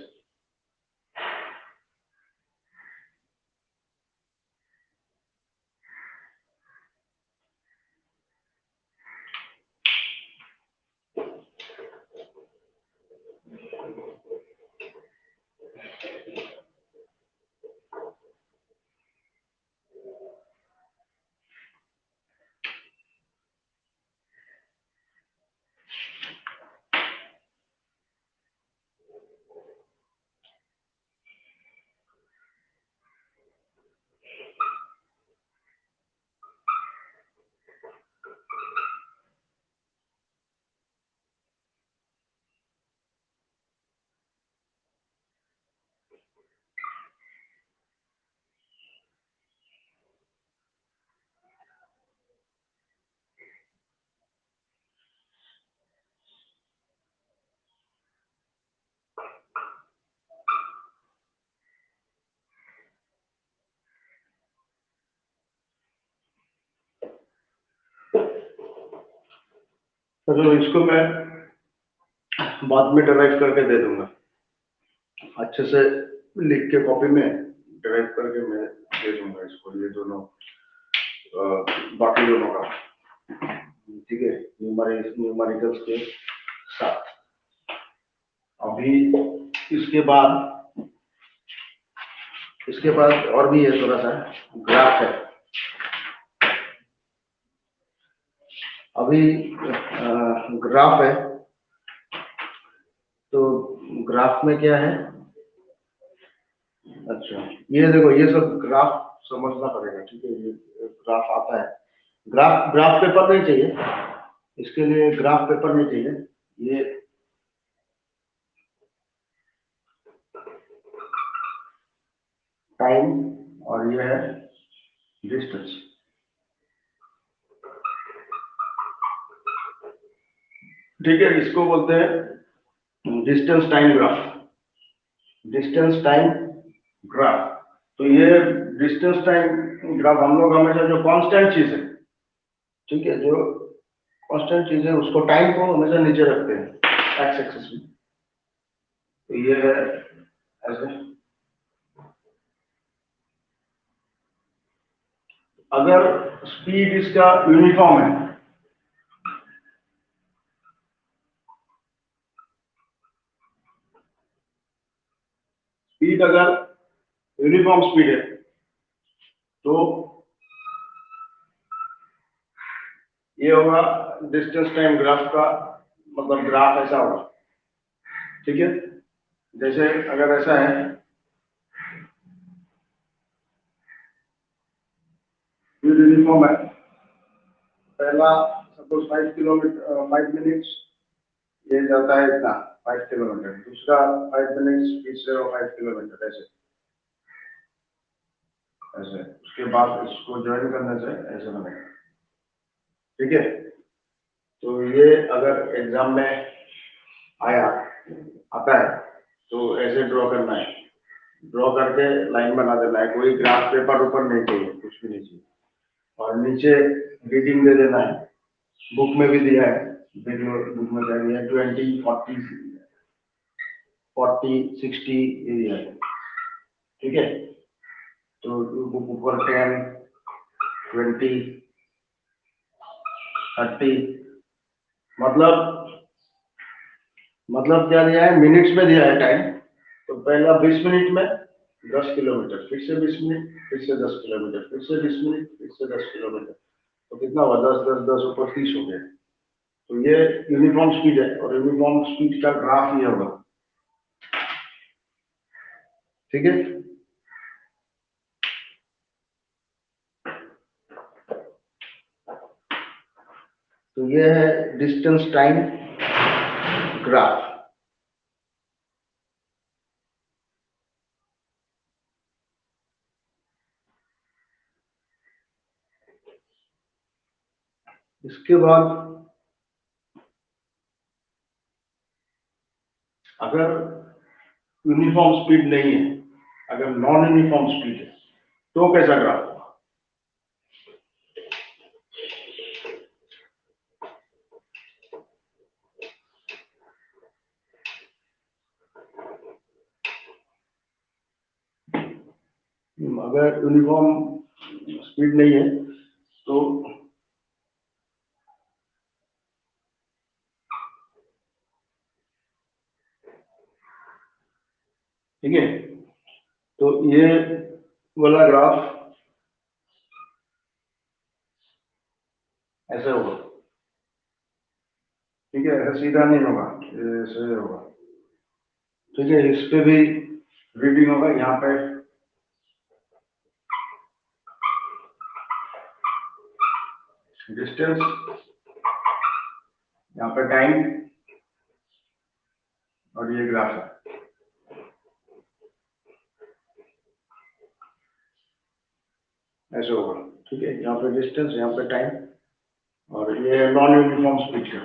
तो इसको मैं बाद में डिराइव करके दे दूंगा, अच्छे से लिख के कॉपी में डिराइव करके मैं दे दूंगा इसको, ये दोनों बाकी दोनों का, ठीक है, न्यूमेरिकल्स के साथ। अभी इसके बाद और भी है, थोड़ा सा ग्राफ है। अभी ग्राफ है, तो ग्राफ में क्या है, अच्छा ये देखो, ये सब ग्राफ समझना पड़ेगा, ठीक है, ये ग्राफ आता है। ग्राफ ग्राफ पेपर नहीं चाहिए, इसके लिए ग्राफ पेपर नहीं चाहिए, ये टाइम और ये है डिस्टेंस, ठीक है, इसको बोलते हैं distance time graph, distance time graph. तो ये डिस्टेंस टाइम ग्राफ हम लोग हमेशा जो कांस्टेंट चीज है, ठीक है, जो कांस्टेंट चीज है उसको, टाइम को हमेशा नीचे रखते हैं एक्स एक्सिस में। तो ये है ऐसे, अगर स्पीड इसका यूनिफॉर्म है, स्पीड अगर यूनिफॉर्म स्पीड है, तो ये होगा डिस्टेंस टाइम ग्राफ का मतलब ग्राफ ऐसा होगा, ठीक है। जैसे अगर ऐसा है, स्पीड यूनिफॉर्म है, पहला सपोज 5 मिनट्स, ये जाता है इतना 5 किलोमीटर, दूसरा 5 मिनट्स, तीसरे 5 किलोमीटर, ऐसे ऐसे, उसके बाद इसको ज्वाइन करने से ऐसे बनेगा, ठीक है। तो ये अगर एग्जाम में आया आता है तो ऐसे ड्रॉ करना है, ड्रॉ करके लाइन बना देना है, कोई ग्राफ पेपर ऊपर नहीं चाहिए, कुछ भी नहीं चाहिए, और नीचे रीडिंग दे देना है, बुक में भी दिया है, वीडियो बुक में क्या दिया है, 20, 40, 60 ये दिया है, ठीक है। तो बुक ऊपर 10, 20, 30, मतलब क्या दिया है, मिनट्स में दिया है टाइम। तो पहला 20 मिनट में 10 किलोमीटर, फिर से 20 मिनट, फिर से 10 किलोमीटर, फिर से 20 मिनट, फिर से 10 किलोमीटर, तो कितना हुआ, 10, 10, 10 ऊपर 30 हो गया। तो ये यूनिफॉर्म स्पीड है, और यूनिफॉर्म स्पीड का ग्राफ ये होगा, ठीक है। तो ये है डिस्टेंस टाइम ग्राफ। इसके बाद अगर यूनिफॉर्म स्पीड नहीं है, अगर नॉन यूनिफॉर्म स्पीड है, तो कैसा ग्राफ होगा, अगर यूनिफॉर्म स्पीड नहीं है तो ठीक है, तो ये वाला ग्राफ ऐसे होगा, ठीक है, ऐसे सीधा नहीं होगा, ऐसे होगा, ठीक है। इस पे भी रीडिंग होगा, यहाँ पे डिस्टेंस, यहाँ पे टाइम, और ये ग्राफ है, ऐसे होगा, ठीक है। यहाँ पे डिस्टेंस, यहाँ पे टाइम, और ये नॉन यूनिफॉर्म स्पीड है।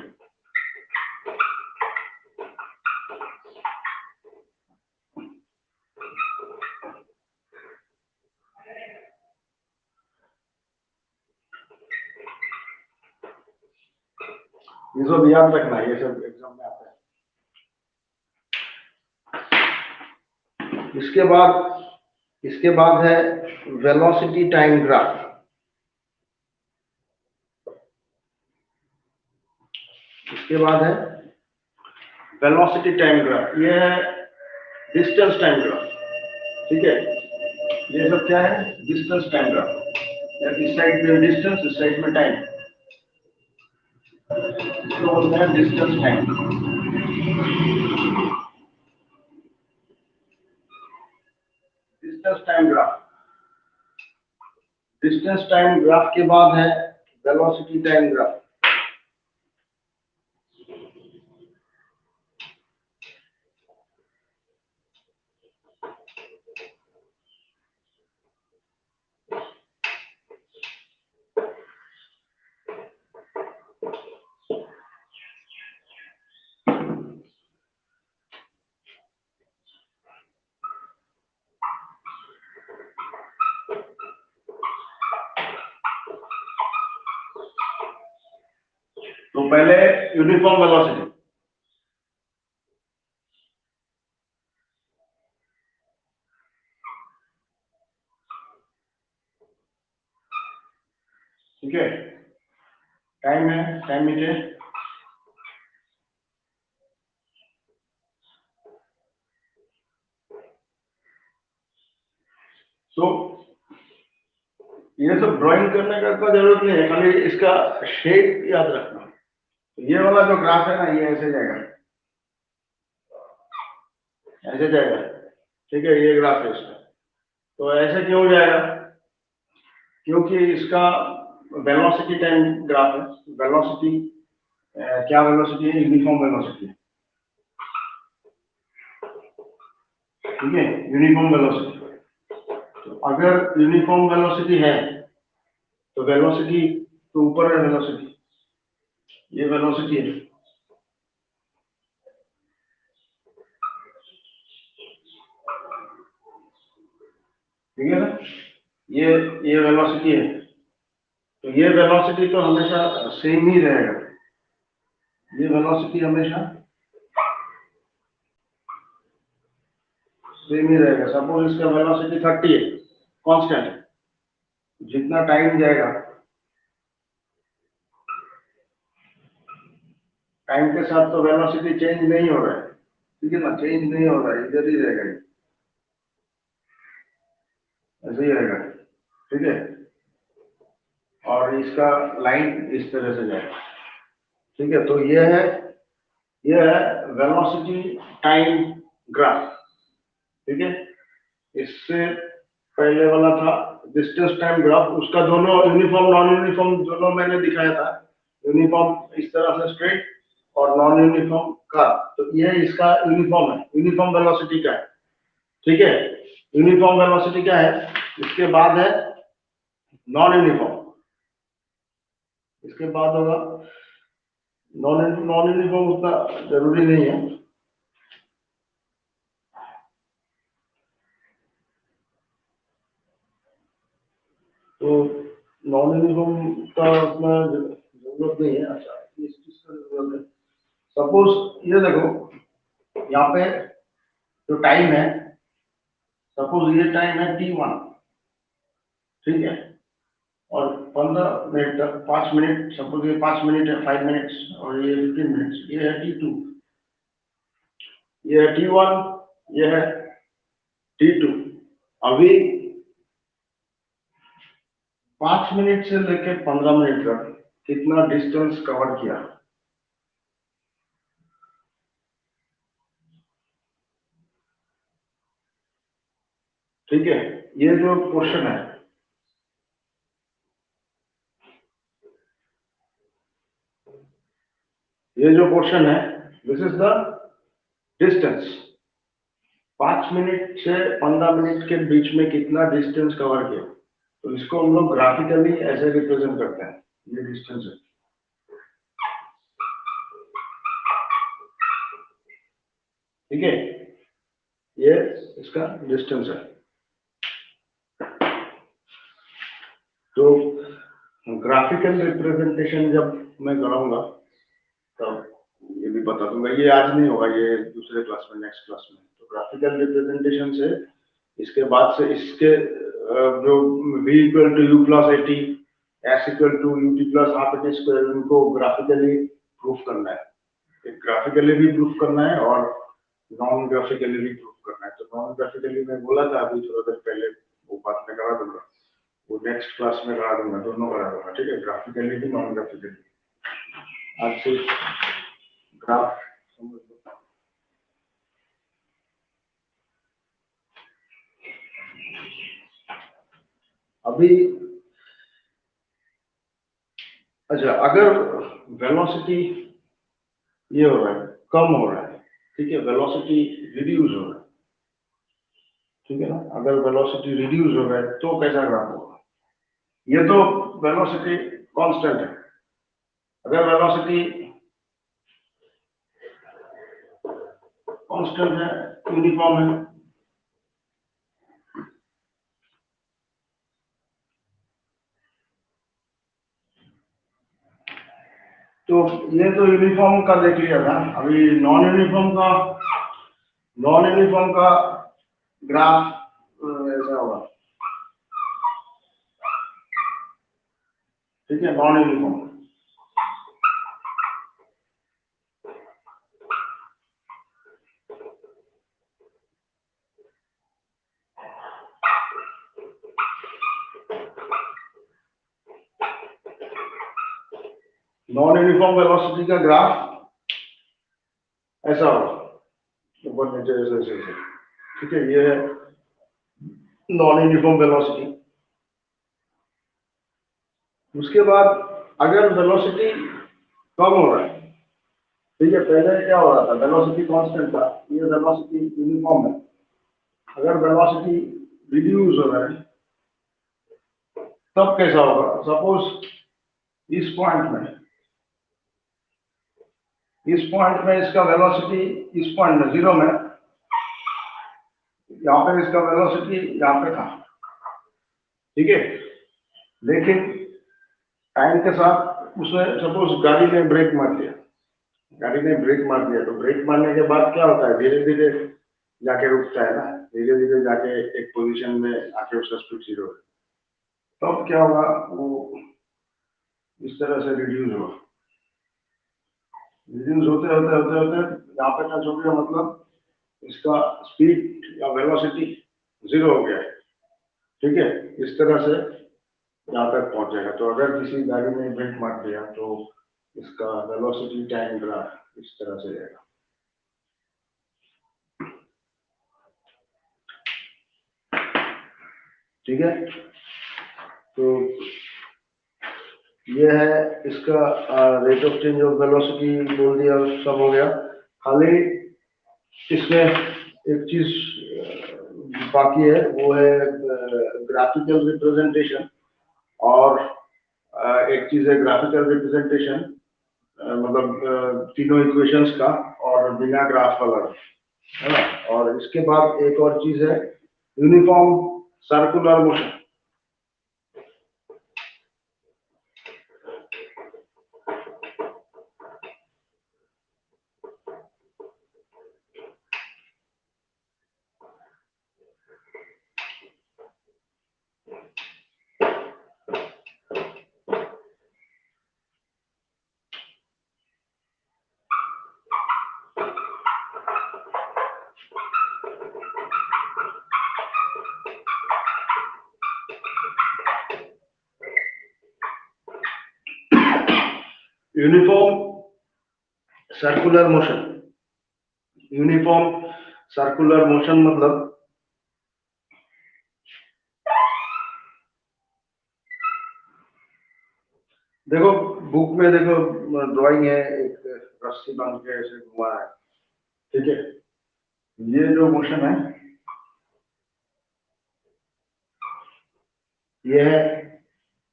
ये सब याद रखना, ये सब एग्जाम में आता है। इसके बाद है वेलोसिटी टाइम ग्राफ। इसके बाद है वेलोसिटी टाइम ग्राफ, ये है डिस्टेंस टाइम ग्राफ। ठीक है, ये सब क्या है? Distance time graph. इस साइड में डिस्टेंस, इस साइड में टाइम, इसको बोलते हैं distance time. Distance time graph. Distance time graph के बाद है वेलोसिटी टाइम ग्राफ। तो पहले यूनिफॉर्म वेलोसिटी। ठीक है, टाइम है, टाइम नीचे। तो ये सब ड्राइंग करने का कोई जरूरत नहीं है, खाली इसका शेप याद रखना। ये वाला जो ग्राफ है ना, ये ऐसे जाएगा, ऐसे जाएगा। ठीक है, ये ग्राफ है इसका। तो ऐसे क्यों जाएगा? क्योंकि इसका वेलोसिटी टाइम ग्राफ है। वेलोसिटी क्या वेलोसिटी है? Uniform velocity. ठीक है, यूनिफॉर्म वेलोसिटी। तो अगर यूनिफॉर्म वेलोसिटी है तो वेलोसिटी तो ऊपर है, वेलोसिटी, ये वेलोसिटी है। ठीक है ना, ये वेलोसिटी है। तो ये वेलोसिटी तो हमेशा सेम ही रहेगा। ये वेलोसिटी हमेशा सेम ही रहेगा। सपोज इसका वेलोसिटी 30 है, कांस्टेंट है। जितना टाइम जाएगा, टाइम के साथ तो वेलोसिटी चेंज नहीं हो रहा है। ठीक है ना, चेंज नहीं हो रहा है, इधर ही रहेगा, ऐसे ही रहेगा। ठीक है, और इसका लाइन इस तरह से जाएगा। ठीक है, तो ये है वेलोसिटी टाइम ग्राफ। ठीक है, इससे पहले वाला था डिस्टेंस टाइम ग्राफ, उसका दोनों यूनिफॉर्म नॉन यूनिफॉर्म दोनों मैंने दिखाया था। यूनिफॉर्म इस तरह से स्ट्रेट, और नॉन यूनिफॉर्म का। तो ये इसका यूनिफॉर्म है, यूनिफॉर्म वेलोसिटी का है। ठीक है, यूनिफॉर्म वेलोसिटी क्या है? इसके बाद है नॉन यूनिफॉर्म। इसके बाद होगा नॉन यूनिफॉर्म, उतना जरूरी नहीं है। तो नॉन यूनिफॉर्म का उतना जरूरत नहीं है। अच्छा, इस चीज का जरूरत है। सपोज ये देखो, यहाँ पे जो टाइम है, सपोज ये टाइम है t1। ठीक है, और 15 मिनट तक, 5 मिनट, सपोज ये 5 मिनट है, 5 मिनट्स, और ये 15 मिनट्स, ये है t2, ये है t1, ये है t2। अभी 5 मिनट से लेके 15 मिनट तक कितना डिस्टेंस कवर किया? ठीक है, ये जो क्वेश्चन है, ये जो क्वेश्चन है, this is the distance. 5 minute से 15 मिनट के बीच में कितना डिस्टेंस कवर किया? तो इसको हम लोग ग्राफिकली ऐसे रिप्रेजेंट करते हैं, ये डिस्टेंस है। ठीक है, ये इसका डिस्टेंस है। तो ग्राफिकल रिप्रेजेंटेशन जब मैं कराऊंगा भी बता दूंगा, ये आज नहीं होगा, ये दूसरे क्लास में, नेक्स्ट क्लास में। तो ग्राफिकल रिप्रेजेंटेशन से इसके बाद से इसके जो v equal to u plus AT, s equal to ut plus half AT square, उनको ग्राफिकली प्रूफ करना है। ग्राफिकली भी प्रूफ करना है और नॉन ग्राफिकली भी प्रूफ करना है। तो नॉन ग्राफिकली मैं बोला था अभी थोड़ा देर पहले, वो बात में करा दूंगा, वो नेक्स्ट क्लास में करा दूंगा, दोनों करा दूंगा, ठीक है, ग्राफिकली भी नॉन ग्राफिकली। आज से ग्राफ समझ लो। अभी अच्छा, अगर वेलोसिटी ये हो रहा है, कम हो रहा है, ठीक है, वेलोसिटी रिड्यूस हो रहा है, ठीक है ना, अगर वेलोसिटी रिड्यूस हो रहा है तो कैसा ग्राफ होगा? ये तो वेलोसिटी कांस्टेंट है। अगर वेलोसिटी कांस्टेंट है, यूनिफॉर्म है, तो ये तो यूनिफॉर्म का देख लिया था। अभी नॉन यूनिफॉर्म का ग्राफ ऐसा होगा, ठीक है, non uniform. Non uniform velocity का ग्राफ ऐसा होगा, ऊपर नीचे ऐसे ऐसे ऐसे, ठीक है, ये है नॉन यूनिफॉर्म वेलोसिटी। उसके बाद अगर वेलोसिटी कम हो रहा है, ठीक है, पहले क्या हो रहा था, वेलोसिटी कांस्टेंट था, ये वेलोसिटी यूनिफॉर्म है। अगर वेलोसिटी रिड्यूस हो रहा है तब कैसा होगा? सपोज इस पॉइंट में इसका वेलोसिटी, इस पॉइंट में जीरो में, यहाँ पे इसका वेलोसिटी यहाँ पे था, ठीक है, लेकिन टाइम के साथ उसने, सपोज गाड़ी ने ब्रेक मार दिया, तो ब्रेक मारने के बाद क्या होता है, धीरे धीरे जाके रुकता है ना, धीरे धीरे जाके एक पोजीशन में आके उसका स्पीड जीरो है। तब क्या होगा, वो इस तरह से रिड्यूस होगा, रिड्यूस होते होते होते होते यहाँ पे टच हो गया, मतलब इसका स्पीड या वेलोसिटी जीरो हो गया है, ठीक है, इस तरह से यहाँ तक पहुंच जाएगा। तो अगर किसी गाड़ी ने ब्रेक मार दिया तो इसका वेलोसिटी टाइम ग्राफ इस तरह से जाएगा। ठीक है, तो ये है इसका rate of change of velocity बोल दिया, सब हो गया। खाली इसमें एक चीज बाकी है, वो है ग्राफिकल रिप्रेजेंटेशन, और एक चीज है ग्राफिकल रिप्रेजेंटेशन मतलब तीनों इक्वेशंस का, और बिना ग्राफ वाला, है ना। और इसके बाद एक और चीज है uniform circular motion. Uniform circular motion, uniform circular motion मतलब, देखो बुक में देखो ड्राइंग है, एक रस्सी बांध के ऐसे घुमा है, ठीक है, ये जो मोशन है ये है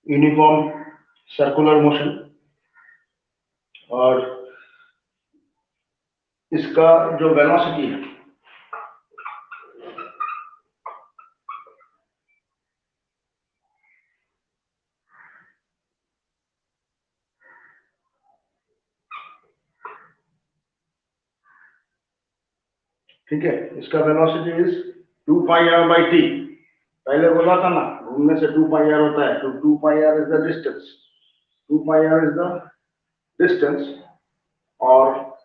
यूनिफॉर्म सर्कुलर मोशन। और इसका जो वेलोसिटी है, ठीक है, इसका velocity is 2 pi R by T. पहले बोला था ना घूमने से 2 पाई आर होता है, तो 2 pi R is the distance, 2 pi R is the distance, और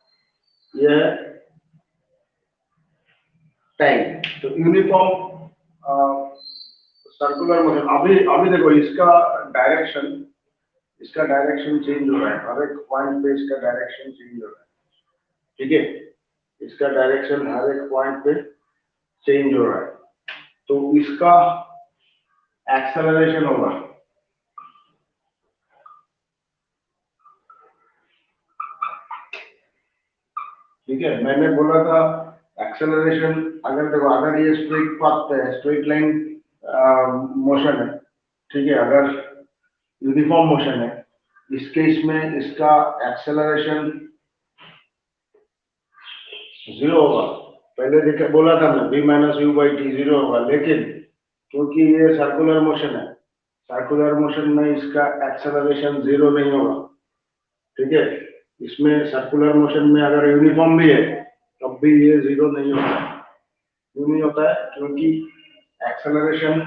यह है टाइम। तो यूनिफॉर्म सर्कुलर मोशन, अभी अभी देखो इसका डायरेक्शन चेंज हो रहा है, हर एक पॉइंट पे इसका डायरेक्शन चेंज हो रहा है, ठीक है, इसका डायरेक्शन हर एक पॉइंट पे चेंज हो रहा है, तो इसका एक्सेलरेशन होगा, ठीक है। मैंने बोला था एक्सेलरेशन, अगर देखो अगर ये स्ट्रेट पाथ पे है, स्ट्रेट लाइन मोशन है, ठीक है, अगर यूनिफॉर्म मोशन है, इस केस में इसका एक्सेलरेशन जीरो होगा। पहले देखा बोला था मैं, v minus U by T zero होगा, लेकिन क्योंकि ये सर्कुलर मोशन है, सर्कुलर मोशन में इसका एक्सेलरेशन जीरो नहीं होगा, ठीक है। इसमें सर्कुलर मोशन में अगर यूनिफॉर्म भी है तब भी ये जीरो नहीं होता है। क्यों नहीं होता है? क्योंकि एक्सेलरेशन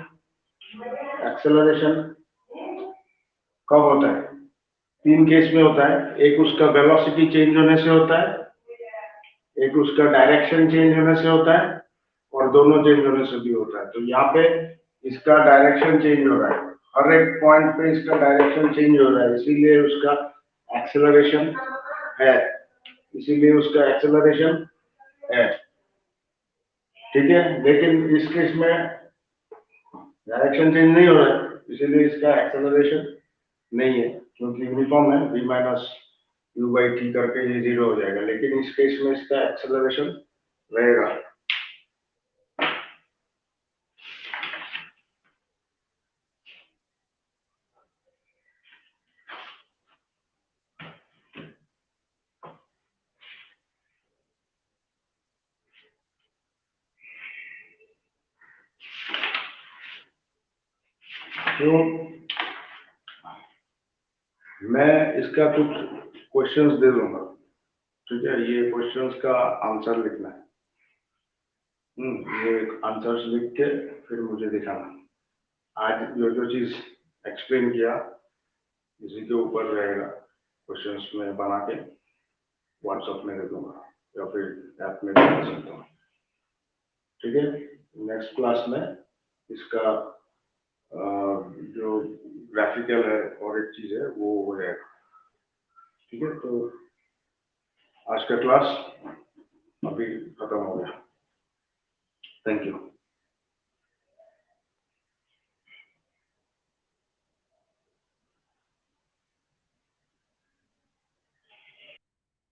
एक्सेलरेशन कब होता है? तीन केस में होता है, एक उसका वेलोसिटी चेंज होने से होता है, एक उसका डायरेक्शन चेंज होने से होता है, और दोनों चेंज होने से भी होता है। तो यहाँ पे इसका डायरेक्शन चेंज हो रहा है, हर एक पॉइंट पे इसका डायरेक्शन चेंज हो रहा है, इसीलिए उसका एक्सेलरेशन है, इसीलिए उसका एक्सेलरेशन है, ठीक है। लेकिन इस केस में डायरेक्शन चेंज नहीं हो रहा है, इसीलिए इसका एक्सेलरेशन नहीं है, क्योंकि यूनिफॉर्म है, v minus U by T करके ये जीरो हो जाएगा, लेकिन इस केस में इसका एक्सेलरेशन रहेगा। तो मैं इसका कुछ क्वेश्चंस दे दूंगा, ठीक है, ये क्वेश्चंस का आंसर लिखना है। ये आंसर्स लिख के फिर मुझे दिखाना। आज जो चीज एक्सप्लेन किया इसी के ऊपर रहेगा, क्वेश्चंस में बना के व्हाट्सएप में दे दूंगा या फिर ऐप में भी दे सकता हूँ, ठीक है। नेक्स्ट क्लास में इसका जो ग्राफिकल है और एक चीज है वो हो जाएगा, ठीक है। तो आज का क्लास अभी खत्म हो गया, थैंक यू।